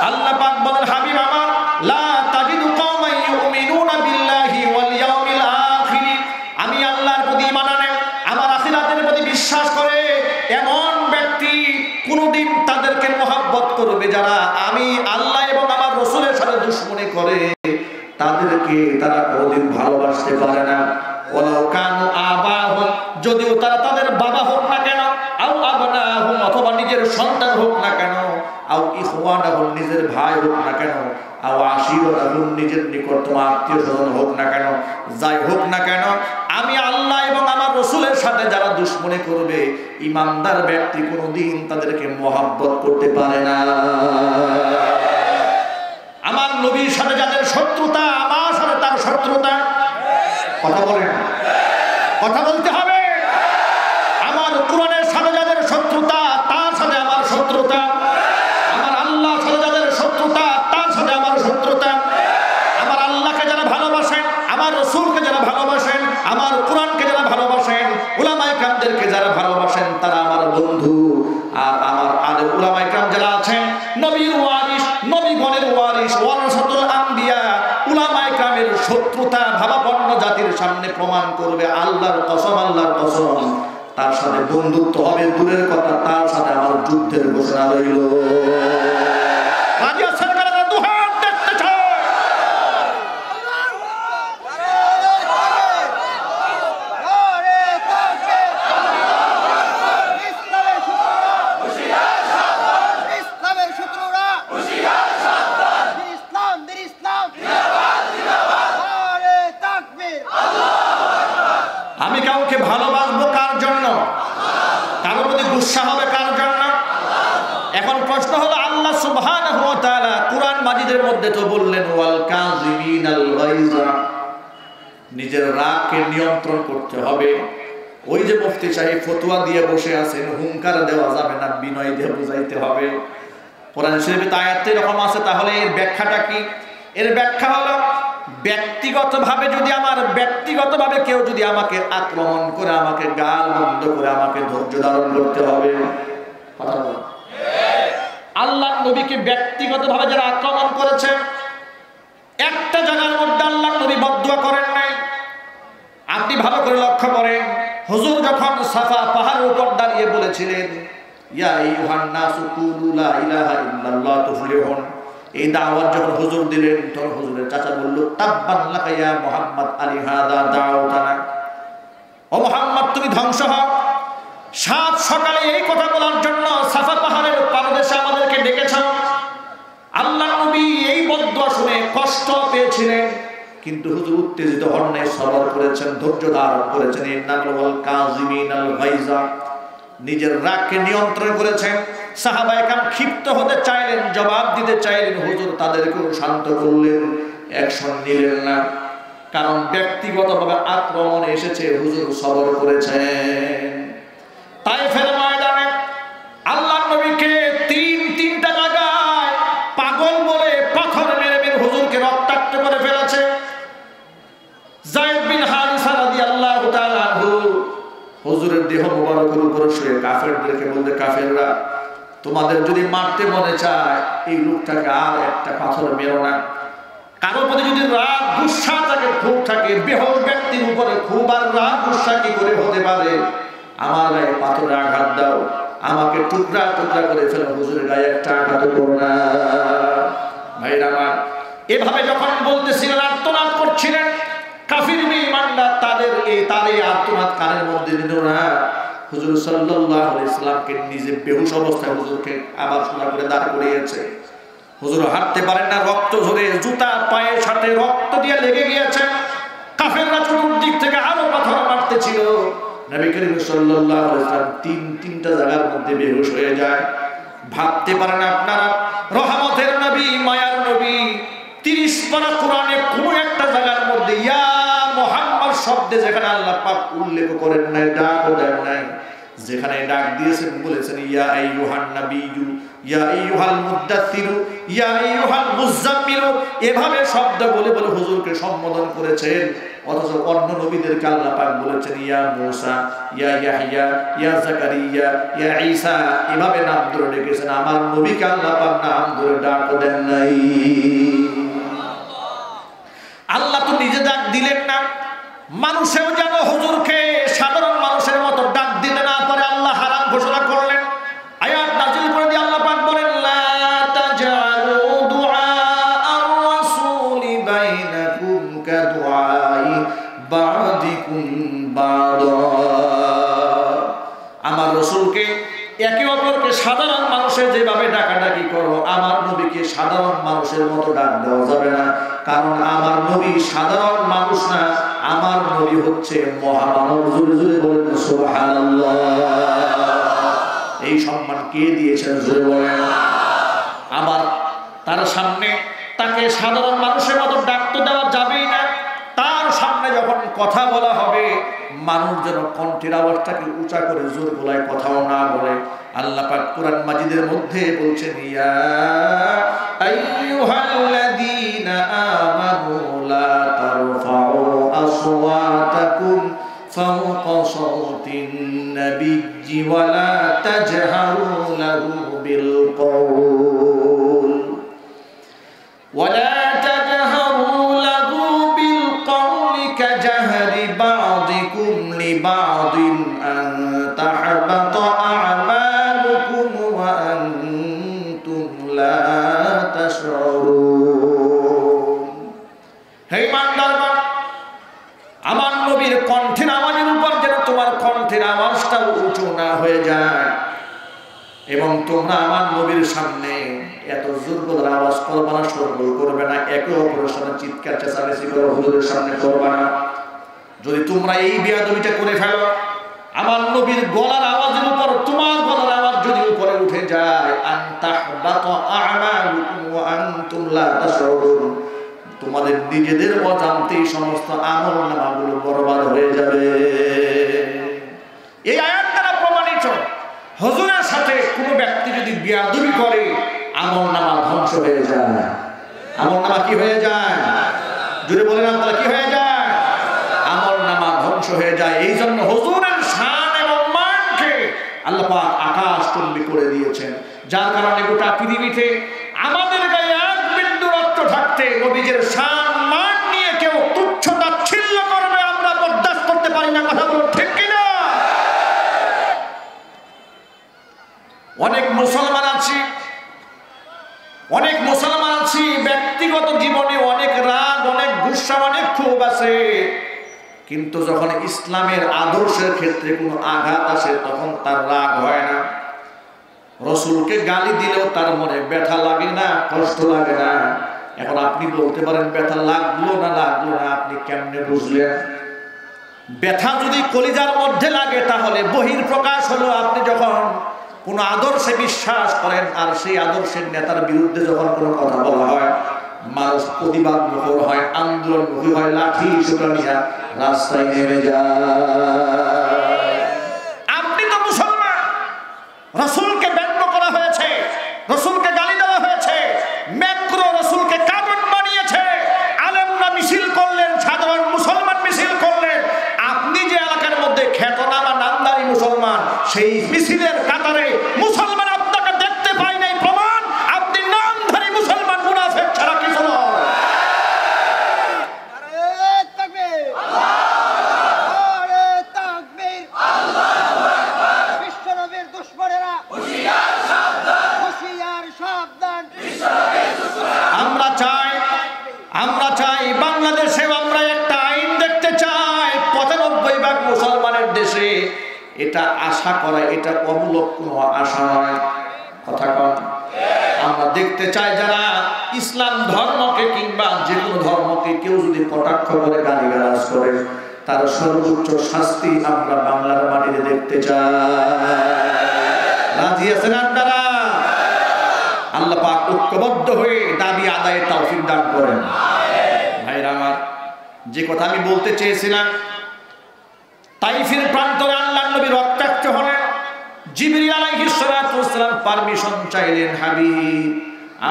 আল্লাহ পাক বলেন, হাবিব আমার, লা তাজিদু কওমান ইউমিনুনা বিল্লাহি ওয়াল ইয়াউমিল আখির। আমি আল্লাহর প্রতি ঈমান আনে, আমার আখিরাতের প্রতি বিশ্বাস করে এমন ব্যক্তি কোনদিন তাদেরকে মহব্বত করবে যারা আমি আল্লাহ এবং আমার রাসূলের সাথে দুশমনি করে, তাদেরকে তারা কোনদিন ভালোবাসতে পারে না। ওয়ালাউ কানু আবাহুম, যদিও তারা তাদের বাবা হোক না কেন, আও আবনাহুম, অথবা নিজের সন্তান হোক না কেন, আও ইখওয়ানাহুম, নিজের ভাই হোক না কেন, আও আশীরাতাহুম, নিজের নিকটতম আত্মীয়স্বজন হোক না কেন, যাই হোক না কেন, আমি আল্লাহ এবং আমার রাসূলের সাথে যারা দুশমনি করবে, ইমানদার ব্যক্তি কোনদিন তাদেরকে মহব্বত করতে পারে না। আমার নবীর সাথে যাদের শত্রুতা, আমার সাথে তার শত্রুতা। কথা বলেন, কথা বলতে হবে। আমার কোরআনের সাথে যাদের শত্রুতা, তার সাথে আমার শত্রুতা। আমার আল্লাহর সাথে যাদের শত্রুতা, তার সাথে আমার শত্রুতা। আমার আল্লাহকে যারা ভালোবাসেন, আমার রাসূলকে যারা ভালোবাসেন, আমার কোরআনকে যারা ভালোবাসেন, উলামায়ে কেরামদেরকে যারা ভালোবাসেন, তারা আমার বন্ধু। আর আমার আলেম উলামায়ে কেরাম যারা আছেন, নবীর ওয়ারিস, নবীগণের ওয়ারিস, ওয়ারাসাতুল আম্বিয়া, উলামায়ে কেরামের শত্রুতা ভাবাপন্ন জাতির সামনে প্রমাণ করবে, আল্লাহর কসম, আল্লাহর কসম, তার সাথে বন্ধুত্ব হবে দূরের কথা, তার সাথে আমার যুদ্ধের ঘোষণা রইল। রাজি আছেন কারা? দুহাত দেখতে চাই। আমি কাউকে ভালোবাসবো কার জন্য? কারো প্রতি গুসা হবে কার জন্য? এখন প্রশ্ন হলো, আল্লাহ সুবহানাহু ওয়া তাআলা কুরআন মাজিদের মধ্যে তো বললেন, ওয়াল কাযিমিনাল গায়যা, নিজের রাগকে নিয়ন্ত্রণ করতে হবে। ওই যে মুফতি সাহেব ফতোয়া দিয়ে বসে আছেন, হুঙ্কার দেওয়া যাবে না, বিনয় দিয়ে বুঝাইতে হবে। কোরআন শরীফে তো আয়াতটা এরকম আছে, তাহলে এর ব্যাখ্যাটা কি? এর ব্যাখ্যা হলো, ব্যক্তিগতভাবে যদি ব্যক্তিগতভাবে কেউ যদি আমাকে আক্রমণ করে, আমাকে গাল মন্দ করে, আমাকে ধৈর্য ধারণ করতে হবে। কথা বল। আল্লাহর নবীকে ব্যক্তিগতভাবে যারা আক্রমণ করেছে, একটা জায়গার মধ্যে আল্লাহর নবী বদদুয়া করেন নাই। আপনি ভালো করে লক্ষ্য করেন, হুজুর যখন সাফা পাহাড়ের উপর দাঁড়িয়ে বলেছিলেন, ইয়া আইয়ুহান নাসু কুলু লা ইলাহা ইল্লাল্লাহ তুফলিহুন, এই দাওয়াত যখন হুজুর দিলেন, তখন হুজুরের চাচা বলল, তাব্বান লাকা ইয়া মুহাম্মদ আলী হাদা দাওতানা। ও মুহাম্মদ, তুমি ধ্বংস হও। সাত সকালে এই কথা বলার জন্য সাফা পাহাড়ের পাদদেশে আমাদেরকে ডেকেছ। আল্লাহর নবী এই বদদুয়া শুনে কষ্ট পেয়েছিলেন, কিন্তু হুজুর উত্তেজিত হন নাই, সবর করেছেন, ধৈর্য ধারণ করেছেন। ইন্নাল কাযিমিনাল গায়জা, নিজের রাগকে নিয়ন্ত্রণ করেছেন। সাহাবায়ে কেরাম ক্ষিপ্ত হতে চাইলেন, জবাব দিতে চাইলেন, হুজুর তাদেরকেও শান্ত করলেন, অ্যাকশন নিলেন না। কারণ ব্যক্তিগতভাবে আক্রমণ এসেছে, হুজুর সবর করেছেন। তায়েফের ময়দানে আল্লাহর নবীকে তিনটা জায়গায় পাগল বলে পাথর মেরে মেরে হুজুরকে রক্তাক্ত করে ফেলেছে। যায়েদ বিন হারিসা রাদিয়াল্লাহু তাআলা আনহু হুজুরের দেহ মোবারকের উপরে শুয়ে কাফেরদেরকে বলতে, কাফেররা তোমাদের যদি মারতে মনে চায় এই লোকটাকে আর একটা পাথর মেরো না। কারো প্রতি যদি রাগ গুসা থাকে, ক্ষোভ থাকে, বেহুশ ব্যক্তির উপরে ক্ষোভ আর রাগ গুসা কি করে হতে পারে? আমার গায়ে পাথরে আঘাত দাও, আমাকে টুকরা টুকরা করে ফেলো, হুজুরের গায়ে একটা আঘাত করো না। ভাইরা আমার, এভাবে যখন বলতেছিলেন, আর্তনাদ করছিলেন, কাফির বেঈমানরা তার এই আর্তনাদ কানের মধ্যে নিল না। হুজুর সাল্লাল্লাহু আলাইহি সাল্লামকে নিজে বেহুশ অবস্থায় হুজুরকে আবার সোজা করে দাঁড় করিয়েছে। হুজুর হাঁটতে পারেন না, রক্ত ঝরে, জুতা পায়ের সাথে রক্ত দিয়ে লেগে গিয়েছে। কাফেররা চতুর্দিক থেকে আরো পাথর মারতেছিল। নবী করিম সাল্লাল্লাহু আলাইহি সাল্লাম তিনটা জায়গার মধ্যে বেহুশ হয়ে যায়। ভাবতে পারেন আপনারা, রহমতের নবী, মায়ার নবী, 30 পারা কোরআনে কোন একটা জায়গার মধ্যে ইয়া মুহাম্মদ শব্দে যেখানে আল্লাহ পাক উল্লেখ করেন নাই, ডাকও দেন নাই, যেখানে ডাক দিয়েছেন বলেছেন ইয়া আইয়ুহান নাবিয়্যু, ইয়া আইয়ুহাল মুদ্দাথিরু, ইয়া আইয়ুহাল মুযাম্মিলু, এভাবে শব্দ বলে বলে হুজুরকে সম্বোধন করেছেন। অথচ অন্য নবীদেরকে আল্লাহ পাক বলেছেন ইয়া মূসা, ইয়া ইয়াহইয়া, ইয়া যাকারিয়া, ইয়া ঈসা, এভাবে নাম ধরে ডেকেছেন। আমার নবীকে আল্লাহ পাক নাম ধরে ডাক দেন নাই। আল্লাহ তো নিজে ডাক দিলেন না, মানুষেও যেন হুজুরকে সাধারণ মানুষের মতো ডাক দিতে না পারে, আল্লাহ হারাম ঘোষণা করলেন। আয়াত নাযিল করে দিয়ে আল্লাহ পাক বলেন, লা তাজআলু দুআ আর-রাসূলি বাইনাকুম কাদুআই বা'দিকুম বা'দা। আমার রাসূলকে একে অপরকে সাধারণ মানুষের যেভাবে ডাকাডাকি করো, আমার নবীকে সাধারণ মানুষের মতো ডাক দেওয়া যাবে না। কারণ আমার নবী সাধারণ মানুষ না, আমার নবী হচ্ছে মহামানব। জোরে জোরে বলেন সুবহানাল্লাহ। এই সম্মান কে দিয়েছেন? জোরে বলেন। আবার তার সামনে তাকে সাধারণ মানুষের মতো ডাক তো দেওয়া যাবেই না। তার সামনে যখন কথা বলা হবে, মানুষ যেন কণ্ঠের আওয়াজটাকে উঁচা করে জোর গলায় কথাও না বলে। আল্লাহ পাক কোরআন মাজিদের মধ্যে বলছেন, ইয়া আইয়ুহাল্লাযীনা আমানু লা তারফাউ আসওয়াতাকুম ফাওকা সাওতিন নাবিয়্যি ওয়া লা তাজহারু লাহু বিল কওল ওয়া লা তাজহারু লাহু বিল কওলি কাজহরি বা'দিকুম লিবা'দিন আন তাহবাতা আ'মালুকুম ওয়া আনতুম লা তাশউরুন। হে ইমানদারগণ, আমার নবীর কণ্ঠের আওয়াজের উপর যেন তোমার কণ্ঠের আওয়াজটা উঁচু না হয়ে যায়, এবং তোমরা আমার নবীর সামনে এত জোর গলার আওয়াজ করবে না, শোরগোল করবে না, একে অপরের সামনে চিৎকার চেঁচামেচি করে হুজুরের সামনে করবে না। যদি তোমরা এই বেয়াদবিটা করে ফেলো, আমার নবীর গলার আওয়াজের উপর তোমার গলার আওয়াজ যদি উপরে উঠে যায়, আনতাহবাতা আ'মালুকুম ওয়া আনতুম লা তাশউরুন, তোমাদের নিজেদের অজান্তেই সমস্ত আমলনামাগুলো বরবাদ হয়ে যাবে। এই আয়াত দ্বারা প্রমাণিত, হুজুরের সাথে কোনো ব্যক্তি যদি বেয়াদবি করে, আমলনামা ধ্বংস হয়ে যায়। আমলনামা কি হয়ে যায়? জোরে বলেন আপনারা, কি হয়ে যায়? আমলনামা ধ্বংস হয়ে যায়। এই জন্য হুজুরের শান এবং মানকে আল্লাহ পাক আকাশচুম্বী করে দিয়েছেন, যার কারণে গোটা পৃথিবীতে আমাদের গায়ে এক বিন্দু রক্ত থাকতে নবীজের শান মান নিয়ে কেউ তুচ্ছ তাচ্ছিল্য করবে, আমরা বরদাস্ত করতে পারি না। কথা বলো ঠিক কিনা? অনেক মুসলমান আছি ব্যক্তিগত জীবনে অনেক রাগ, অনেক গুসা, অনেক ক্ষোভ আছে, কিন্তু যখন ইসলামের আদর্শের ক্ষেত্রে কোনো আঘাত আসে তখন তার রাগ হয় না। রসুলকে গালি দিলেও তার মনে ব্যথা লাগে না, কষ্ট লাগে না। এখন আপনি বলতে পারেন ব্যথা লাগলো না, আপনি কেমনে বুঝলেন? ব্যথা যদি কলিজার মধ্যে লাগে তাহলে বহির প্রকাশ হলো আপনি যখন কোন আদর্শে বিশ্বাস করেন আর সেই আদর্শের নেতার বিরুদ্ধে যখন কোনো কথা বলা হয়, মানুষ প্রতিবাদ মুখর হয়, আন্দোলনমুখী হয়, লাঠি সোটা নিয়ে রাস্তায় নেমে যায়। আপনি তো মুসলমান, রাসূলকে ব্যঙ্গ করা হয়েছে, রাসূলকে গালি দেওয়া হয়েছে, ম্যাক্রো রাসূলকে কার্বন বানিয়েছে, আলেমরা মিছিল করলেন, সাধারণ মুসলমান মিছিল করলেন। আপনি যে এলাকার মধ্যে খ্যাতনামা নামদারি মুসলমান, সেই মিছিলের কাতারে মুসলমান আপনাকে দেখতে পাই নাই, প্রমাণ আপনি নামধারী মুসলমান, মুনাফিক ছাড়া কিছু নয়। আমরা চাই বাংলাদেশে আমরা একটা আইন দেখতে চাই 95% মুসলমানের দেশে। এটা আশা করা, এটা অমূলক কোনো আশা নয়, কথা কম। আমরা দেখতে চাই যারা ইসলাম ধর্মকে কিংবা যে কোনো ধর্মকে কেউ যদি কটাক্ষ করে, গালিগালাজ করে, তার সর্বোচ্চ শাস্তি আমরা বাংলার মাটিতে দেখতে চাই। রাজি আছেন আপনারা? আল্লাহ পাক ঐক্যবদ্ধ হয়ে দাবি আদায়ের তৌফিক দান করেন। ভাইরা আমার, যে কথা আমি বলতে চেয়েছিলাম, তাইফের প্রান্তরে আল্লাহর নবী রক্তাক্ত হলেন। জিবরিল আলাইহিস সালাতু ওয়াস সালাম পারমিশন চাইলেন, হাবিব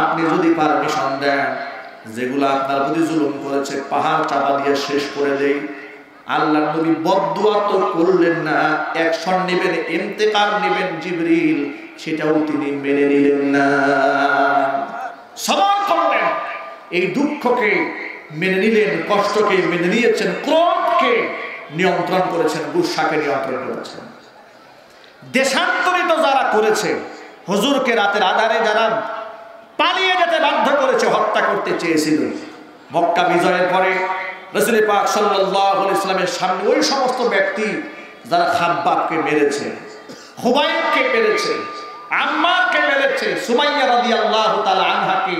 আপনি যদি পারমিশন দেন, যেগুলো আপনার প্রতি জুলুম করেছে পাহাড় চাপা দিয়ে শেষ করে দেই। আল্লাহর নবী বদদুয়া তো করলেন না, অ্যাকশন নেবেন, ইন্তেকাম নেবেন জিবরিল, সেটাও তিনি মেনে নিলেন না, সবর করলেন। এই দুঃখকে মেনে নিলেন, কষ্টকে মেনে নিয়েছেন, ক্রোধকে নিয়ন্ত্রণ করেছেন, গুসাকে নিয়ন্ত্রণ করেছেন। দেশান্তরিত যারা করেছে, হুজুরকে রাতের আধারে যারা পালিয়ে যেতে বাধ্য করেছে, হত্যা করতে চেয়েছিল, মক্কা বিজয়ের পরে রাসূল পাক সাল্লাল্লাহু আলাইহি ওয়াসাল্লামের সামনে ওই সমস্ত ব্যক্তি যারা খাব্বাবকে মেরেছে, খুবাইবকে মেরেছে, আম্মারকে মেরেছে, সুমাইয়া রাদিয়াল্লাহু তাআলা আনহাকে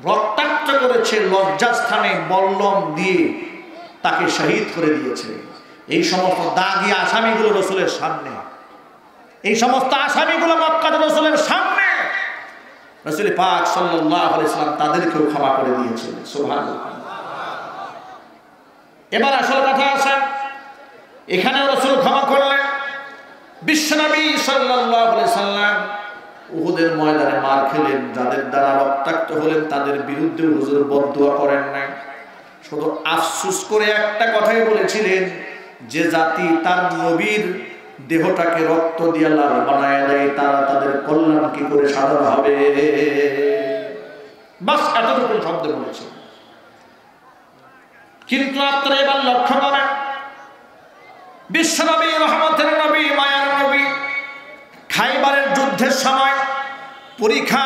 রক্তাক্ত করেছে, লজ্জাস্থানে বল্লম দিয়ে তাকে শহীদ করে দিয়েছে। এই সমস্ত দাগী আসামিগুলো রাসূলের সামনে, এই সমস্ত আসামিগুলো মক্কার রাসূলের সামনে রাসূল পাক সাল্লাল্লাহু আলাইহি ওয়াসাল্লাম তাদেরকেও ক্ষমা করে দিয়েছেন। সুবহানাল্লাহ। এবার আসল কথা আছে, এখানেও রাসূল ক্ষমা করলেন। বিশ্বনবী সাল্লাল্লাহু আলাইহি ওয়াসাল্লাম উহুদের ময়দানে মার খেলেন, যাদের দ্বারা রক্তাক্ত হলেন তাদের বিরুদ্ধে হুজুর বদদুয়া করেন নাই, শুধু আফসোস করে একটা কথাই বলেছিলেন, যে জাতি তার নবীর দেহটাকে রক্ত দিয়ে লাল বানায় দেয়, তারা তাদের কল্যাণ কি করে সাধন হবে। বাস এতটুকু শব্দ বলেছে। কিন্তু আপনারা এবার লক্ষ্য করেন, বিশ্বনবী, রহমতের নবী, মায়ার নবী, খাইবারের যুদ্ধের সময় পরীক্ষা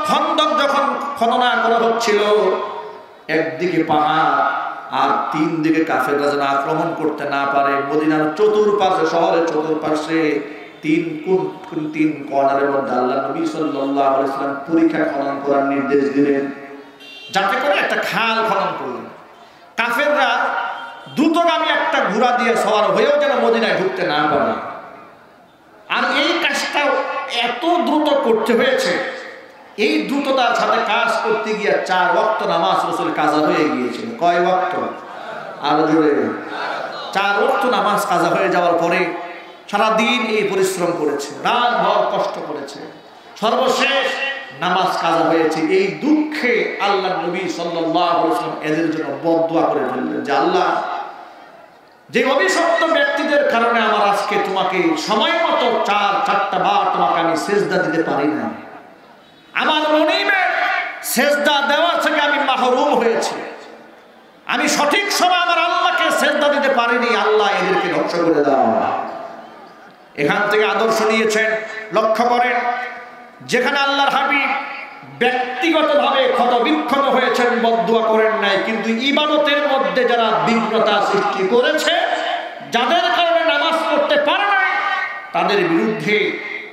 খন্দক যখন খননা করা হচ্ছিল, একদিকে পাহাড় আর তিন দিকে কাফেররা যেন আক্রমণ করতে না পারে, মদিনার চতুর্পাশে, শহরের চতুর্পাশে তিন কর্নারের মধ্যে আল্লাহ নবী সাল্লাল্লাহু আলাইহি ওয়াসাল্লাম পরীক্ষা খনন করার নির্দেশ দিলেন, যাতে করে একটা খাল খনন করলেন। কাফেররা দ্রুতগামী একটা ঘোড়া দিয়ে সওয়ার হয়েও যেন মদিনায় ঢুকতে না পারে। আর এই কাজটা এত দ্রুত করতে হয়েছে, এই দ্রুততার সাথে কাজ করতে গিয়ে 4 ওয়াক্ত নামাজ রাসূল কাজা হয়ে গিয়েছিল। কয় ওয়াক্ত? আরো জোরে। 4 ওয়াক্ত নামাজ কাজা হয়ে যাওয়ার পরে সারাদিন এই পরিশ্রম করেছে, রাত ভর কষ্ট করেছে, সর্বশেষ নামাজ কাজা হয়েছে। এই দুঃখে আল্লাহ নবী সাল্লাল্লাহু আলাইহি ওয়াসাল্লাম এদের জন্য বদদুয়া করে ফেললেন, যে আল্লাহ, যে অভিশপ্ত ব্যক্তিদের কারণে আমার আজকে তোমাকে সময় মতো 4টা বার তোমাকে আমি সেজদা দিতে পারি না, আমার মনিবে সেজদা দেওয়া থেকে আমি মাহরুম হয়েছি, আমি সঠিক সময় আমার আল্লাহকে সেজদা দিতে পারিনি, আল্লাহ এদেরকে ধ্বংস করে দাও। এখান থেকে আদর্শ নিয়েছেন। লক্ষ্য করেন, যেখানে আল্লাহর হাবিব ব্যক্তিগতভাবে ক্ষত বিক্ষত হয়েছেন, বদদুয়া করেন নাই, কিন্তু ইবাদতের মধ্যে যারা বিঘ্নতা সৃষ্টি করেছে, যাদের কারণে নামাজ পড়তে পারে না, তাদের বিরুদ্ধে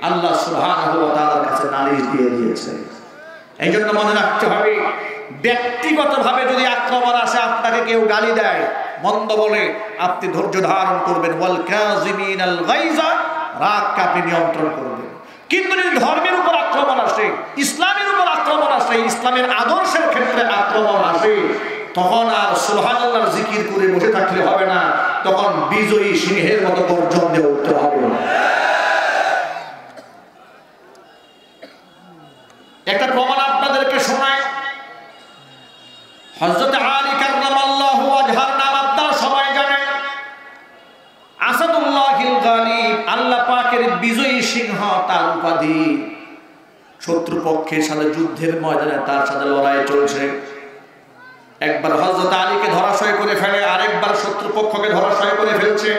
আল্লাহ সুবহানাহু ওয়া তাআলার কাছে নালিশ দিয়ে দিয়েছে। এই জন্য মনে রাখতে হবে, ব্যক্তিগতভাবে যদি আক্রমণ আসে, আপনাকে কেউ গালি দেয়, মন্দ বলে, আপনি ধৈর্য ধারণ করবেন। ওয়াল কাযিমিনাল গায়যা, রাগকে আপনি নিয়ন্ত্রণ করবেন। কিন্তু যদি ধর্মের উপর আক্রমণ আসে, ইসলামের উপর আক্রমণ আসে, ইসলামের আদর্শের ক্ষেত্রে আক্রমণ আসে, তখন আর সুবহানাল্লাহর জিকির করে বসে থাকলে হবে না, তখন বিজয়ী সিংহের মতো গর্জন দিয়ে উঠতে হবে। একটা প্রমাণ আপনাদেরকে শোনায়। হযরত আলী কাররামাল্লাহু ওয়াজহার নাম আপনারা সবাই জানেন। আসাদুল্লাহিল গালিব, আল্লাহ পাকের বিজয়ী সিংহ তার উপাধি। শত্রুপক্ষের সাথে যুদ্ধের ময়দানে তার সাথে লড়াই চলছে। একবার হযরত আলীকে ধরাশয় করে ফেলে, আরেকবার শত্রুপক্ষকে ধরাশয় করে ফেলছে।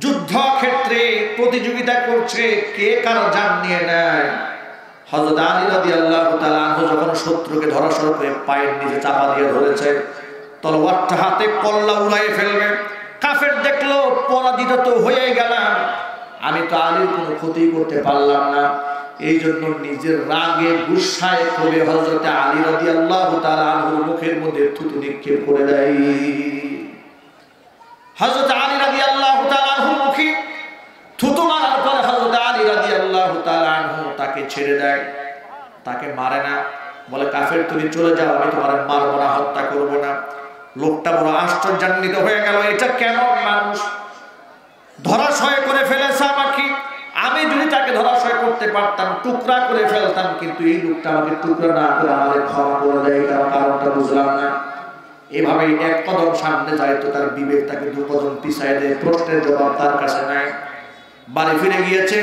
যুদ্ধ ক্ষেত্রে প্রতিযোগিতা করছে কে কার জান নিয়ে নেয়। হযরত আলী রাদিয়াল্লাহু তাআলা আনহু যখন শত্রুকে ধরাশয় করে পায়ের নিচে চাপা দিয়ে ধরেছে, তলোয়ারটা হাতে কল্লা উড়াই ফেলবে। কাফের দেখলো পরাজিত তো হয়ে গেলাম, আমি তো আলীর কোনো ক্ষতি করতে পারলাম না। এই জন্য নিজের রাগে গুসায় ক্ষোভে হযরত আলী রাদিয়াল্লাহু তাআলা আনহুর মুখের মধ্যে থুতু নিক্ষেপ করে দেয়। হযরত আলী রাদিয়াল্লাহু তাআলা আনহুর মুখে থুতু মারার পর হযরত আলী রাদিয়াল্লাহু তাআলা আনহু তাকে ছেড়ে দেয়, তাকে মারে না। বলে, কাফের তুমি চলে যাও, আমি তোমার মারবো না, হত্যা করবো না। লোকটা বড় আশ্চর্যান্বিত হয়ে গেল, এটা কেমন মানুষ, ধরাশয় করে ফেলেছে আমাকে। আমি যদি তাকে ধরাশয় করতে পারতাম, টুকরা করে ফেলতাম, কিন্তু এই লোকটা আমাকে টুকরা না করে আমাদের ক্ষমা করে দেয়, কারণ কারণটা বুঝলাম না। এভাবে এক কদম সামনে যায় তো তার বিবেক তাকে দু কদম পিছায় দেয়। প্রশ্নের জবাব তার কাছে নাই। বাড়ি ফিরে গিয়েছে।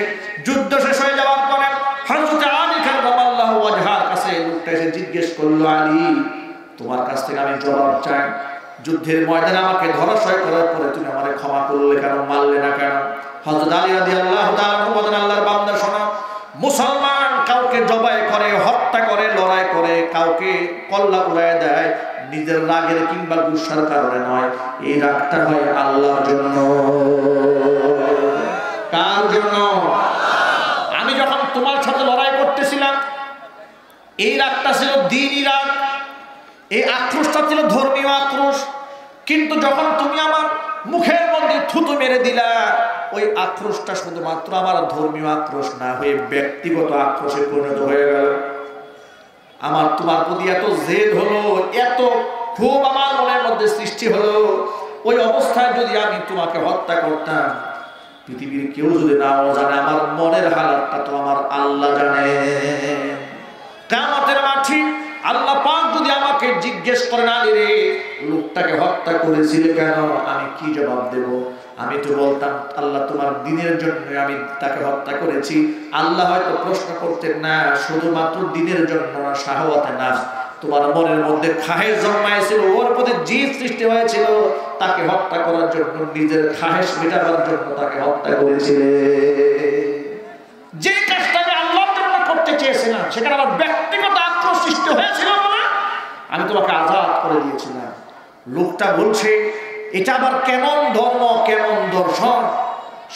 যুদ্ধ শেষ হয়ে যাওয়ার পরে হযরত আলী কাররামাল্লাহু ওয়াজহার কাছে লোকটা এসে জিজ্ঞেস করলো, আলী, তোমার কাছ থেকে আমি জবাব চাই, যুদ্ধের ময়দানে আমাকে ধরাশয় করার পরে তুমি আমাকে ক্ষমা করলে কেন, মারলে না কেন? হযরত আলী রাদিয়াল্লাহু তাআলা বলেন, আল্লাহর বান্দা শোনো, মুসলমান কাউকে জবাই করে, হত্যা করে, লড়াই করে, কাউকে কল্লা উড়ায় দেয়, নিজের রাগের কিংবা গুসার কারণে নয়। এই রাগটা হয় আল্লাহর জন্য। কার জন্য? আমি যখন তোমার সাথে লড়াই করতেছিলাম, এই রাগটা ছিল দ্বীনি রাগ, এই আক্রোশটা ছিল ধর্মীয় আক্রোশ। কিন্তু যখন তুমি আমার মুখের মধ্যে থুতু মেরে দিলা, ওই আক্রোশটা শুধুমাত্র আমার ধর্মীয় আক্রোশ না হয়ে ব্যক্তিগত আক্রোশে পরিণত হয়ে গেল। আমার তোমার প্রতি এত জেদ হলো, এত ক্ষোভ আমার মনের মধ্যে সৃষ্টি হলো, ওই অবস্থায় যদি আমি তোমাকে হত্যা করতাম, পৃথিবীর কেউ যদি নাও জানে, আমার মনের হালাতটা তো আমার আল্লাহ জানে। কিয়ামতের মাঠে আল্লাহ পাক যদি আমাকে জিজ্ঞেস করেন, আলী রে, লোকটাকে হত্যা করেছিলে কেন, আমি কি জবাব দেব? আমি তো বলতাম, আল্লাহ তোমার দ্বীনের জন্য আমি তাকে হত্যা করেছি। আল্লাহ হয়তো প্রশ্ন করতেন না, শুধুমাত্র দ্বীনের জন্য না, শাহওয়াতে নাফস, তোমার মনের মধ্যে খাহেশ জন্মাইছিল, ওর প্রতি জিদ সৃষ্টি হয়েছিল, তাকে হত্যা করার জন্য, নিজের খাহেশ মেটাবার জন্য তাকে হত্যা করেছিলে। যে কাজটা আমি আল্লাহর জন্য করতে চেয়েছিলাম, সেখানে আমার ব্যক্তিগত আক্রোশ সৃষ্টি হয়েছিল বলে আমি তোমাকে আজাদ করে দিয়েছিলাম। লোকটা বলছে, এটা আবার কেমন ধর্ম, কেমন দর্শন,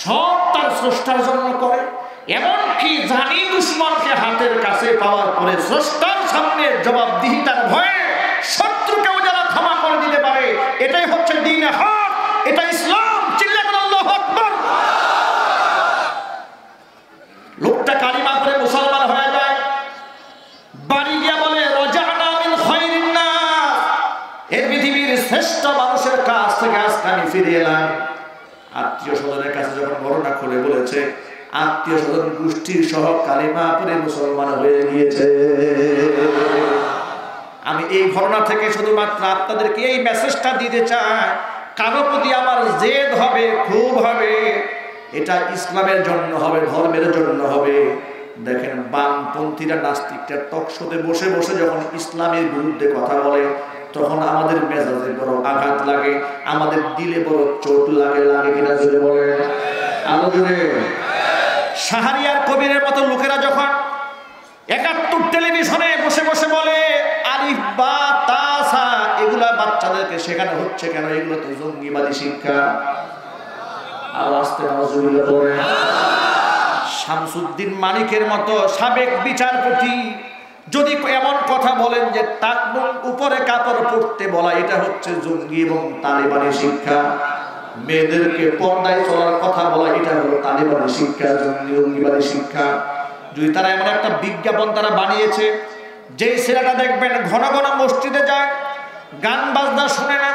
সব তার স্রষ্টার জন্য করে। এমনকি জানি দুশমনকে হাতের কাছে পাওয়ার পরে স্রষ্টার সামনে জবাবদিহিতার ভয়ে শত্রুকেও যারা ক্ষমা করে দিতে পারে, এটাই হচ্ছে দ্বীনে হক, এটা ইসলাম। চিল্লায়ে বলেন আল্লাহু আকবার। লোকটা কালিমা করে মুসলমান হয়ে যায়, বাড়ি গিয়ে বলে, রাজানা মিন খায়রিন নাস, এই পৃথিবীর শ্রেষ্ঠ মানুষের কাছ থেকে আজকে আমি ফিরে এলাম। আত্মীয় স্বজনের কাছে যখন ঘটনা খুলে বলেছে, আত্মীয় স্বজন গোষ্ঠীর সহ কালিমা পড়ে মুসলমান হয়ে গিয়েছে। আমি এই ঘটনা থেকে শুধুমাত্র আপনাদেরকে এই মেসেজটা দিতে চাই, কারো প্রতি আমার জেদ হবে, ক্ষোভ হবে, এটা ইসলামের জন্য হবে, ধর্মের জন্য হবে। দেখেন, বামপন্থীরা, নাস্তিকরা টকশোতে বসে বসে যখন ইসলামের বিরুদ্ধে কথা বলে, তখন আমাদের মেজাজে বড় আঘাত লাগে, আমাদের দিলে বড় চোট লাগে। লাগে কিনা জোরে বলে? আলো জোরে। শাহরিয়ার কবিরের মতো লোকেরা যখন ৭১ টেলিভিশনে বসে বসে বলে আলিফ বা তা সা, এগুলা বাচ্চাদেরকে শেখানো হচ্ছে কেন? এগুলো তো জঙ্গিবাদী শিক্ষা। আর আস্তে নাউজুবিল্লাহ পড়ে। শামসুদ্দিন মানিকের মতো সাবেক বিচারপতি, যদি এমন কথা বলেন যে টাকনুর উপরে কাপড় পরতে বলা এটা হচ্ছে জঙ্গি এবং তালেবানি শিক্ষা, মেয়েদেরকে পর্দায় চলার কথা বলা এটা হলো তালেবানি শিক্ষা, জঙ্গিবাদী শিক্ষা। যদি তারা এমন একটা বিজ্ঞাপন তারা বানিয়েছে, যে ছেলেটা দেখবেন ঘন ঘন মসজিদে যায়, গান বাজনা শুনে না,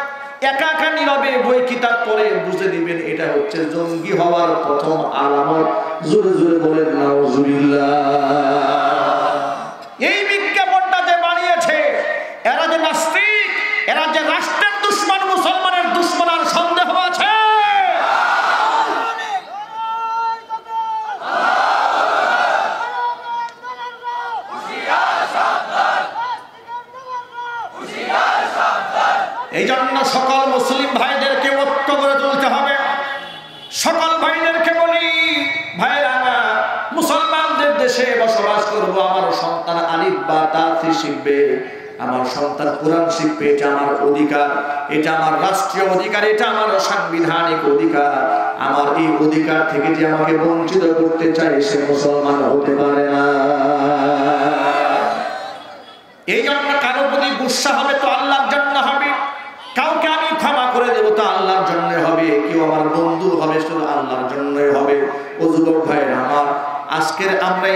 একা একা নীরবে বই কিতাব পড়ে, বুঝে দিবেন এটা হচ্ছে জঙ্গি হওয়ার প্রথম আলামত। জোরে জোরে বলেন নাউজুবিল্লাহ। এই বিজ্ঞাপনটা যে বানিয়েছে এরা যে নাস্তিক, এরা যে রাষ্ট্রের দুশমন, মুসলমানের দুশমন, আর সন্দেহ আছে? এই জন্য সকল মুসলিম ভাইদেরকে ঐক্য করে তুলতে হবে। সকল ভাইদেরকে বলি, ভাইরা মুসলমানদের দেশে বসবাস করব, আমার সন্তান আলিফ বা তা শিখবে, আমার সন্তান কোরআন শিখবে, এটা আমার অধিকার, এটা আমার রাষ্ট্রীয় অধিকার, এটা আমার সাংবিধানিক অধিকার। আমার এই অধিকার থেকে যে আমাকে বঞ্চিত করতে চায় সে মুসলমান হতে পারে না। এই জন্য কারো প্রতি গুসা হবে তো আল্লাহর জন্য হবে, কাউকে আমি ক্ষমা করে দেবো তো আল্লাহর জন্য হবে, কেউ আমার বন্ধু হবে শুধু আল্লাহর জন্যই হবে। ও যুবক ভাইরা আমার, আজকের আমরা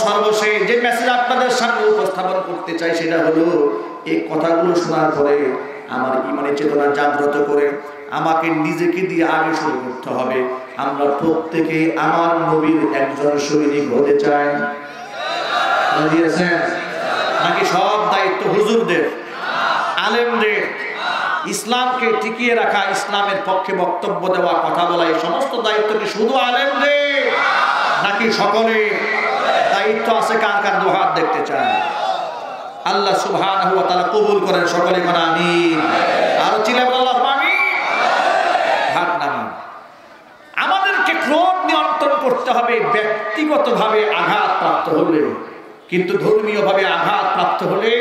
সর্বশেষ যে মেসেজ আপনাদের সামনে উপস্থাপন করতে চাই সেটা হলো, এই কথাগুলো শোনার পরে আমার ইমানি চেতনা জাগ্রত করে আমাকে নিজেকে দিয়ে আগে শুরু করতে হবে। আমরা প্রত্যেকে আমার নবীর একজন সৈনিক হতে চাই, নাকি সব দায়িত্ব হুজুরদের, আলেমদের? ইসলামকে টিকিয়ে রাখা, ইসলামের পক্ষে বক্তব্য দেওয়া, কথা বলা, এই সমস্ত দায়িত্ব কি শুধু আলেমদের নাকি সকলে? দায়িত্ব আছে কার কার? দুহাত দেখতে চায়। আল্লাহ সুবহানাহু ওয়া তাআলা কবুল করেন, সকলে বলেন আমিন। আর চিল্লাবেন আল্লাহুম্মা আমিন। হাত নামান। আমাদেরকে ক্রোধ নিয়ন্ত্রণ করতে হবে, ব্যক্তিগতভাবে আঘাতপ্রাপ্ত হলে, কিন্তু ধর্মীয়ভাবে আঘাতপ্রাপ্ত হলে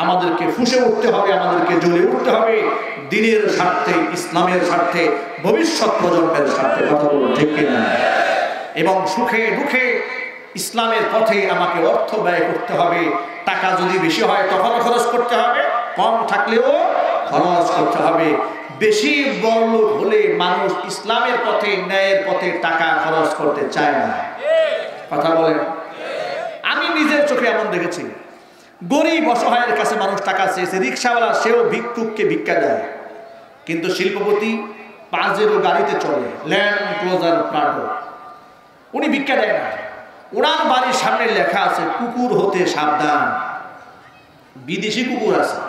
আমাদেরকে ফুঁসে উঠতে হবে, আমাদেরকে জ্বলে উঠতে হবে, দ্বীনের স্বার্থে, ইসলামের স্বার্থে, ভবিষ্যৎ প্রজন্মের স্বার্থে। কথা বলুন ঠিক কিনা? এবং সুখে দুঃখে ইসলামের পথে আমাকে অর্থ ব্যয় করতে হবে। টাকা যদি বেশি হয় তখনও খরচ করতে হবে, কম থাকলেও খরচ করতে হবে। বেশি বড়লোক হলে মানুষ ইসলামের পথে, ন্যায়ের পথে টাকা খরচ করতে চায় না। কথা বলেন। আমি নিজের চোখে এমন দেখেছি, গরিব অসহায়ের কাছে মানুষ টাকা চেয়েছে, রিক্সাওয়ালা সেও ভিক্ষুককে ভিক্ষা দেয়, কিন্তু শিল্পপতি পাজেরো গাড়িতে চলে, ল্যান্ড ক্লোজার প্রাডো, উনি ভিক্ষা দেয় না। ওনার বাড়ির সামনে লেখা আছে কুকুর হতে সাবধান। বিদেশি কুকুর আছে,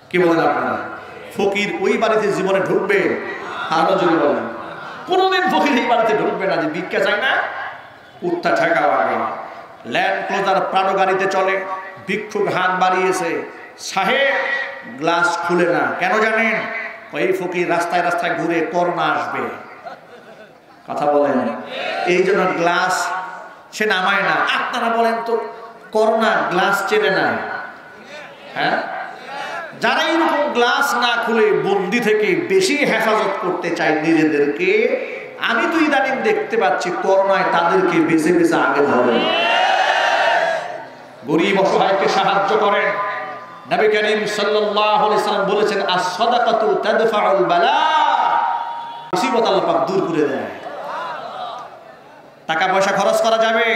কি বলেন আপনারা? ফকির ওই বাড়িতে জীবনে ঢুকবে? আরো যদি বলেন, কোনোদিন ফকির এই বাড়িতে ঢুকবে না যে ভিক্ষা চায় না, কুত্তা ঠেকাও আগে। ল্যান্ড ক্লোজার প্রাডো গাড়িতে চলে, ভিক্ষুক হাত বাড়িয়েছে, সাহেব গ্লাস খুলে না, কেন জানেন? ওই ফকির রাস্তায় রাস্তায় ঘুরে করোনা আসবে। কথা বলেন। এই জন্য গ্লাস সে নামায় না। আপনারা বলেন তো, করোনা গ্লাস চেনে না? হ্যাঁ, যারা এরকম গ্লাস না খুলে বন্দি থেকে বেশি হেফাজত করতে চায় নিজেদেরকে, আমি তো ইদানিং দেখতে পাচ্ছি করোনায় তাদেরকে বেছে বেছে আগে ধরে। গরিব অসহায়কে সাহায্য করেন। নবী করিম সাল্লাল্লাহু আলাইহি ওয়াসাল্লাম বলেছেন, আস-সাদাকাতু তাদফাউল বালা, মুসিবত আল্লাহ পাক দূর করে দেয়। টাকা পয়সা খরচ করা যাবে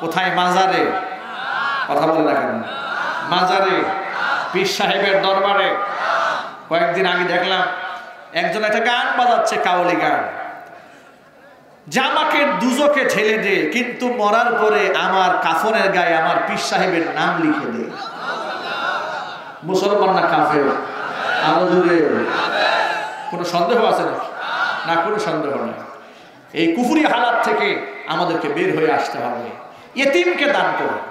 কোথায়? মাজারে। কথা বলে রাখেন, মাজারে, পীর সাহেবের দরবারে। কয়েকদিন আগে দেখলাম একজন একটা গান বাজাচ্ছে, কাওয়ালি গান, জামাকে দুজকে ঠেলে দে, কিন্তু মরার পরে আমার কাফনের গায়ে আমার পীর সাহেবের নাম লিখে দে। মুসলমান না কাফের? আরো জোরে। কোনো সন্দেহ আছে নাকি? না, কোনো সন্দেহ নেই। এই কুফরি হালাত থেকে আমাদেরকে বের হয়ে আসতে হবে। ইতিমকে দান করুন,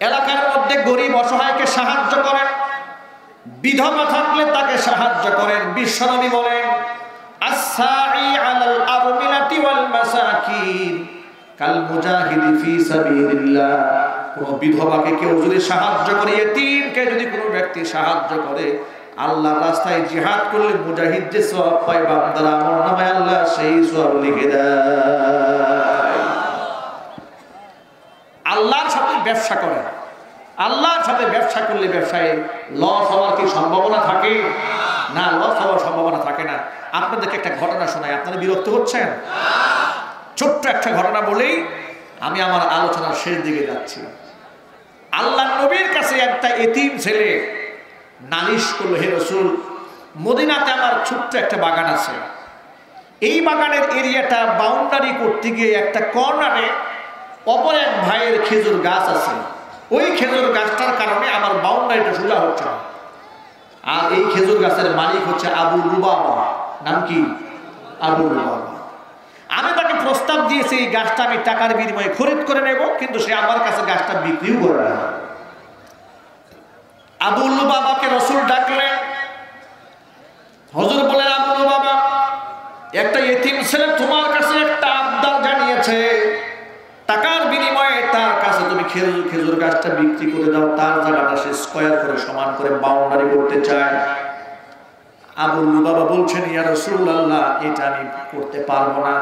এলাকার মধ্যে গরিব অসহায়কে সাহায্য করেন, বিধবা থাকলে তাকে সাহায্য করেন। বিশ্বনবী বলেন, আস-সাঈ আলাল আরমিলাতি ওয়াল মাসাকিন কাল মুজাহিদি ফি সাবিলিল্লাহ। কোন বিধবাকে কেউ যদি সাহায্য করে, ইতিমকে যদি কোনো ব্যক্তি সাহায্য করে, আল্লাহর রাস্তায় জিহাদ করলে মুজাহিদ যে সওয়াব পায়, বান্দার আমলনামায় আল্লাহ সেই সওয়াব লিখে দেয়। আল্লাহর সাথে ব্যবসা করে, আল্লাহর সাথে ব্যবসা করলে ব্যবসায় লস হওয়ার কি সম্ভাবনা থাকে? না, লস হওয়ার সম্ভাবনা থাকে না। আপনাদেরকে একটা ঘটনা শোনাই, আপনারা বিরক্ত হচ্ছেন? ছোট্ট একটা ঘটনা বলেই আমি আমার আলোচনার শেষ দিকে যাচ্ছি। আল্লাহ নবীর কাছে একটা এতিম ছেলে নালিশ করলো, হে রাসূল, মদিনাতে আমার ছোট্ট একটা বাগান আছে, এই বাগানের এরিয়াটা বাউন্ডারি করতে গিয়ে একটা কর্নারে অপর এক ভাইয়ের খেজুর গাছ আছে, ওই খেজুর গাছটার কারণে আমার বাউন্ডারিটা সোজা হচ্ছে না। আর এই খেজুর গাছের মালিক হচ্ছে আবু লুবাবা। নাম কি? আবু লুবাবা। আমি তাকে প্রস্তাব দিয়েছি এই গাছটা আমি টাকার বিনিময়ে খরিদ করে নেব, কিন্তু সে আমার কাছে গাছটা বিক্রিও করে না। আবু লুবাবাকে রাসূল ডাকলেন। হুজুর বলেন, আবু লুবাবা, একটা এতিম ছেলে তোমার কাছে একটা আবদার জানিয়েছে, টাকার বিনিময়ে তার কাছে তুমি খেজুর গাছটা বিক্রি করে দাও, তার জায়গাটা সে স্কয়ার করে সমান করে বাউন্ডারি করতে চায়। আবু লুবাবা বলছেন, ইয়া রাসূলুল্লাহ, এটা আমি করতে পারবো না,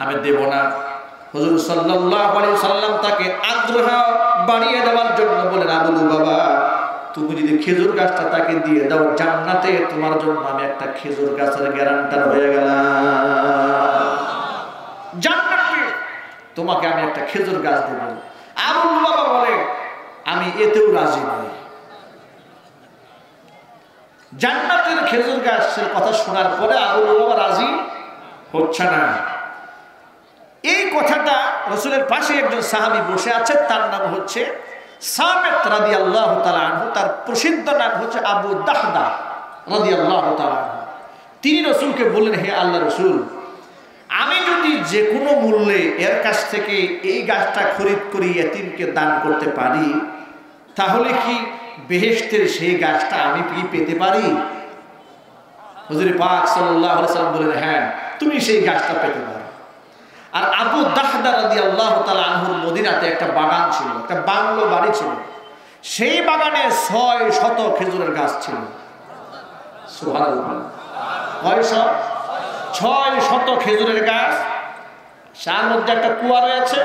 আমি দেব না। হুজুর সাল্লাল্লাহু আলাইহি সাল্লাম তাকে আগ্রহ বাড়িয়ে দেওয়ার জন্য বলেন, আবু লুবাবা, তুমি যদি খেজুর গাছটা তাকে দিয়ে দাও, জান্নাতে তোমার জন্য আমি একটা খেজুর গাছের গ্যারান্টার হয়ে গেলাম, জান্নাতে তোমাকে আমি একটা খেজুর গাছ দেব। আবু লুবাবা বলে, আমি এতেও রাজি নই। জান্নাতের খেজুর গাছের কথা শোনার পরে আবু লুবাবা রাজি হচ্ছে না। এই কথাটা রাসূলের পাশে একজন সাহাবী বসে আছে, তার নাম হচ্ছে সামিত রাদিয়াল্লাহু তাআলা আনহু, তার প্রসিদ্ধ নাম হচ্ছে আবু দাহদা রাদিয়াল্লাহু তাআলা আনহু। তিনি রাসূলকে বললেন, হে আল্লাহর রাসূল, আমি যদি যে কোনো মূল্যে এর কাছ থেকে এই গাছটা খরিদ করি এতিমকে দান করতে পারি, তাহলে কি বেহেশতের সেই গাছটা আমি কি পেতে পারি? হুজুর পাক সাল্লাল্লাহু আলাইহি ওয়াসাল্লাম বলেন, হ্যাঁ, তুমি সেই গাছটা পেতে পারো। আর আবু দাহদা রাদিয়াল্লাহু তাআলা আনহুর মদিনাতে একটা বাগান ছিল, একটা বাংলো বাড়ি ছিল। সেই বাগানে 600 খেজুরের গাছ ছিল। সুবহানাল্লাহ, 600 খেজুরের গাছ, তার মধ্যে একটা কুয়া রয়েছে,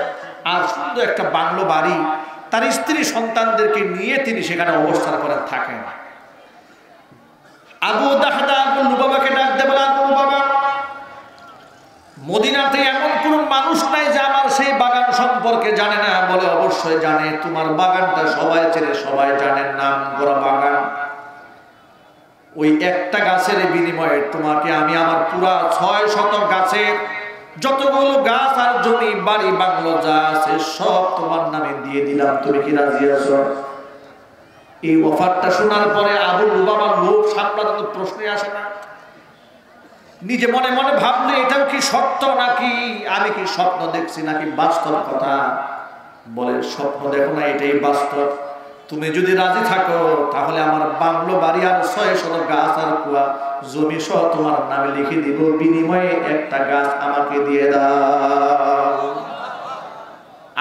আর সুন্দর একটা বাংলো বাড়ি। তার স্ত্রী সন্তানদেরকে নিয়ে তিনি সেখানে অবস্থান করে থাকেন। আবু দাহদা আবু লুবাবাকে ডাক দেন, আবু লুবাবা, মদিনাতে এমন কোন মানুষ নাই যে আমার সেই বাগান সম্পর্কে জানে না। বলে, অবশ্যই জানে, তোমার বাগানটা সবাই চেনে, সবাই জানেন, নাম করা বাগান। ওই একটা গাছের বিনিময়ে তোমাকে আমি আমার পুরা 600 গাছের যতগুলো গাছ আর জমি বাড়ি বাংলো যা আছে সব তোমার নামে দিয়ে দিলাম, তুমি কি রাজি আছো? এই অফারটা শোনার পরে আবু লুবাবার লোভ সামলানোর প্রশ্নই আসে না। নিজে মনে মনে ভাবলে, এটাও কি সত্য নাকি আমি কি স্বপ্ন দেখছি নাকি বাস্তব কথা? বলে, স্বপ্ন দেখো না, এটাই বাস্তব। তুমি যদি রাজি থাকো তাহলে আমার বাংলো বাড়ি আর 600 গাছ আর কুয়া জমি সহ তোমার নামে লিখে দিব, বিনিময়ে একটা গাছ আমাকে দিয়ে দাও।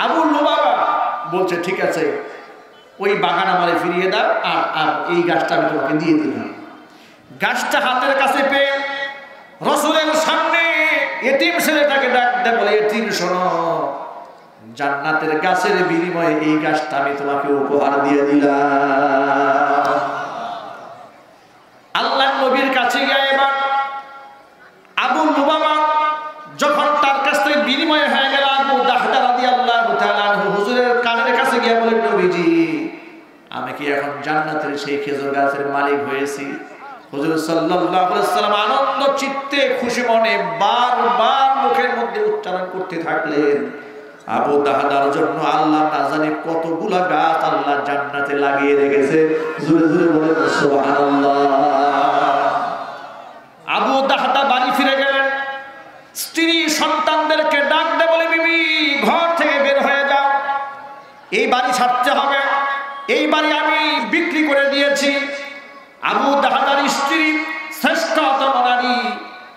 আবু লুবাবা বলছে, ঠিক আছে, ওই বাগান আমারে ফিরিয়ে দাও, আর এই গাছটা আমি তোমাকে দিয়ে দিলাম। গাছটা হাতের কাছে পেয়ে রাসূলের সামনে এতিম ছেলেটাকে ডাক দেয়, বলে, এতিম শোনো, জান্নাতের গাছের বিনিময়ে এই গাছটা আমি তোমাকে উপহার দিয়ে দিলাম। আল্লাহর নবীর কাছে গিয়ে এবার আবু লুবাবা যখন তার কাছ থেকে বিনিময় হয়ে গেল, আবু দাহদা রাদিয়াল্লাহু তাআলা আনহু হুজুরের কানের কাছে গিয়ে বলেন, নবীজি, আমি কি এখন জান্নাতের সেই খেজুর গাছের মালিক হয়েছি? হুজুর সাল্লাল্লাহু আলাইহি ওয়াসাল্লাম আনন্দ চিত্তে খুশি মনে বারবার মুখের মধ্যে উচ্চারণ করতে থাকলেন, আবু দাহদার জন্য আল্লাহ না জানে কতগুলা গাছ আল্লাহ জান্নাতে লাগিয়ে রেখেছে। জোরে জোরে বলেন সুবহানাল্লাহ। আবু দাহদা বাড়ি ফিরে গেলেন, স্ত্রী সন্তানদেরকে ডাক দেয়, বলে, বিবি, ঘর থেকে বের হয়ে যাও, এই বাড়ি ছাড়তে হবে, এই বাড়ি আমি বিক্রি করে দিয়েছি। আবু দাহদার স্ত্রী শ্রেষ্ঠতম নারী,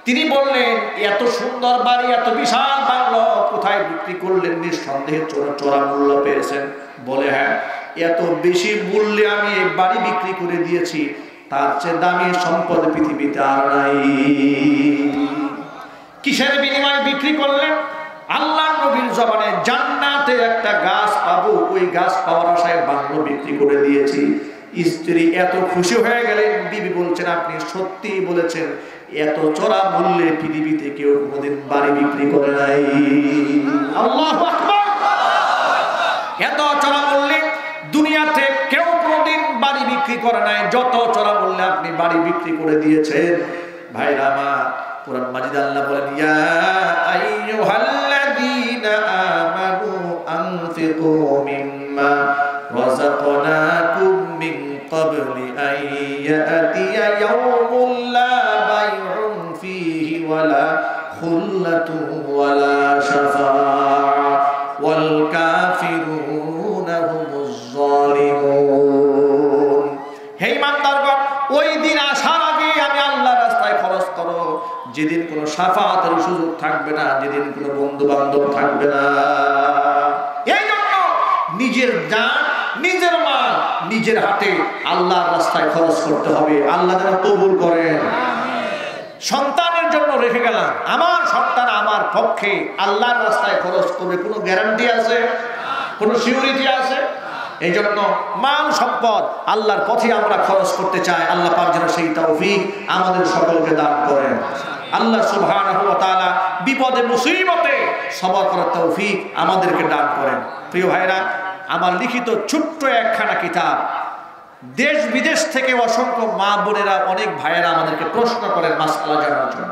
তিনি বললেন, এত সুন্দর বাড়ি, এত বিশাল বাংলো কোথায় বিক্রি করলেন? নিঃসন্দেহে চোরা মূল্য পেয়েছেন। বলে, হ্যাঁ, এত বেশি মূল্যে আমি এই বাড়ি বিক্রি করে দিয়েছি, তার চেয়ে দামি সম্পদ পৃথিবীতে আর নাই। কিসের বিনিময়ে বিক্রি করলেন? আল্লাহ নবীর জবানে জান্নাতে একটা গাছ পাবো, ওই গাছ পাওয়ার আশায় বাংলো বিক্রি করে দিয়েছি। স্ত্রী এত খুশি হয়ে গেলেন, বিবি বলছেন আপনি সত্যি বলেছেন, এত চড়া মূল্যে পৃথিবীতে কেউ কোনোদিন বাড়ি বিক্রি করে নাই। আল্লাহু আকবার। এত চড়া মূল্যে দুনিয়াতে কেউ কোনোদিন বাড়ি বিক্রি করে নাই, যত চড়া মূল্যে আপনি বাড়ি বিক্রি করে দিয়েছেন। ভাইরা আমার, কুরআন মাজিদ আল্লাহ বলেন, ইয়া আইয়ুহাল্লাযীনা আমানু আনফিকু মিম্মা রাযাকনাকুম মিন ক্বাবলি আন ইয়াতিয়া ইয়াউমুন লা বাইউন ফীহি ওয়ালা খুল্লাতুন ওয়ালা শাফাআ ওয়াল কাফিরুনা হুমুজ যালিমুন। হে ঈমানদারগণ, ওই দিন আসার আগে আমি আল্লাহর রাস্তায় খরচ করো, যেদিন কোনো শাফাআতের সুযোগ থাকবে না, যেদিন কোনো বন্ধু বান্ধব থাকবে না। এই জন্য নিজের জান, নিজের মাল, নিজের হাতে আল্লাহর রাস্তায় খরচ করতে হবে। আল্লাহ যেন কবুল করেন। সন্তানের জন্য রেখে গেলাম, আমার সন্তান আমার পক্ষে আল্লাহর রাস্তায় খরচ করবে, কোনো গ্যারান্টি আছে? কোনো সিউরিটি আছে? এই জন্য মাল সম্পদ আল্লাহর পথে আমরা খরচ করতে চাই। আল্লাহ পাক যেন সেই তৌফিক আমাদের সকলকে দান করেন। আল্লাহ সুবহানাহু ওয়া তাআলা বিপদে মুসিবতে সবর করার তৌফিক আমাদেরকে দান করেন। প্রিয় ভাইরা, আমার লিখিত ছোট্ট একখানা কিতাব, দেশ বিদেশ থেকে অসংখ্য মা বোনেরা, অনেক ভাইয়েরা আমাদেরকে প্রশ্ন করেন মাসআলা জানার জন্য।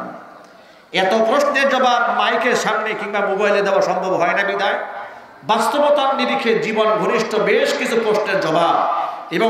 এত প্রশ্নের জবাব মাইকের সামনে কিংবা মোবাইলে দেওয়া সম্ভব হয় না বিধায় বাস্তবতার নিরিখে জীবন ঘনিষ্ঠ বেশ কিছু প্রশ্নের জবাব এবং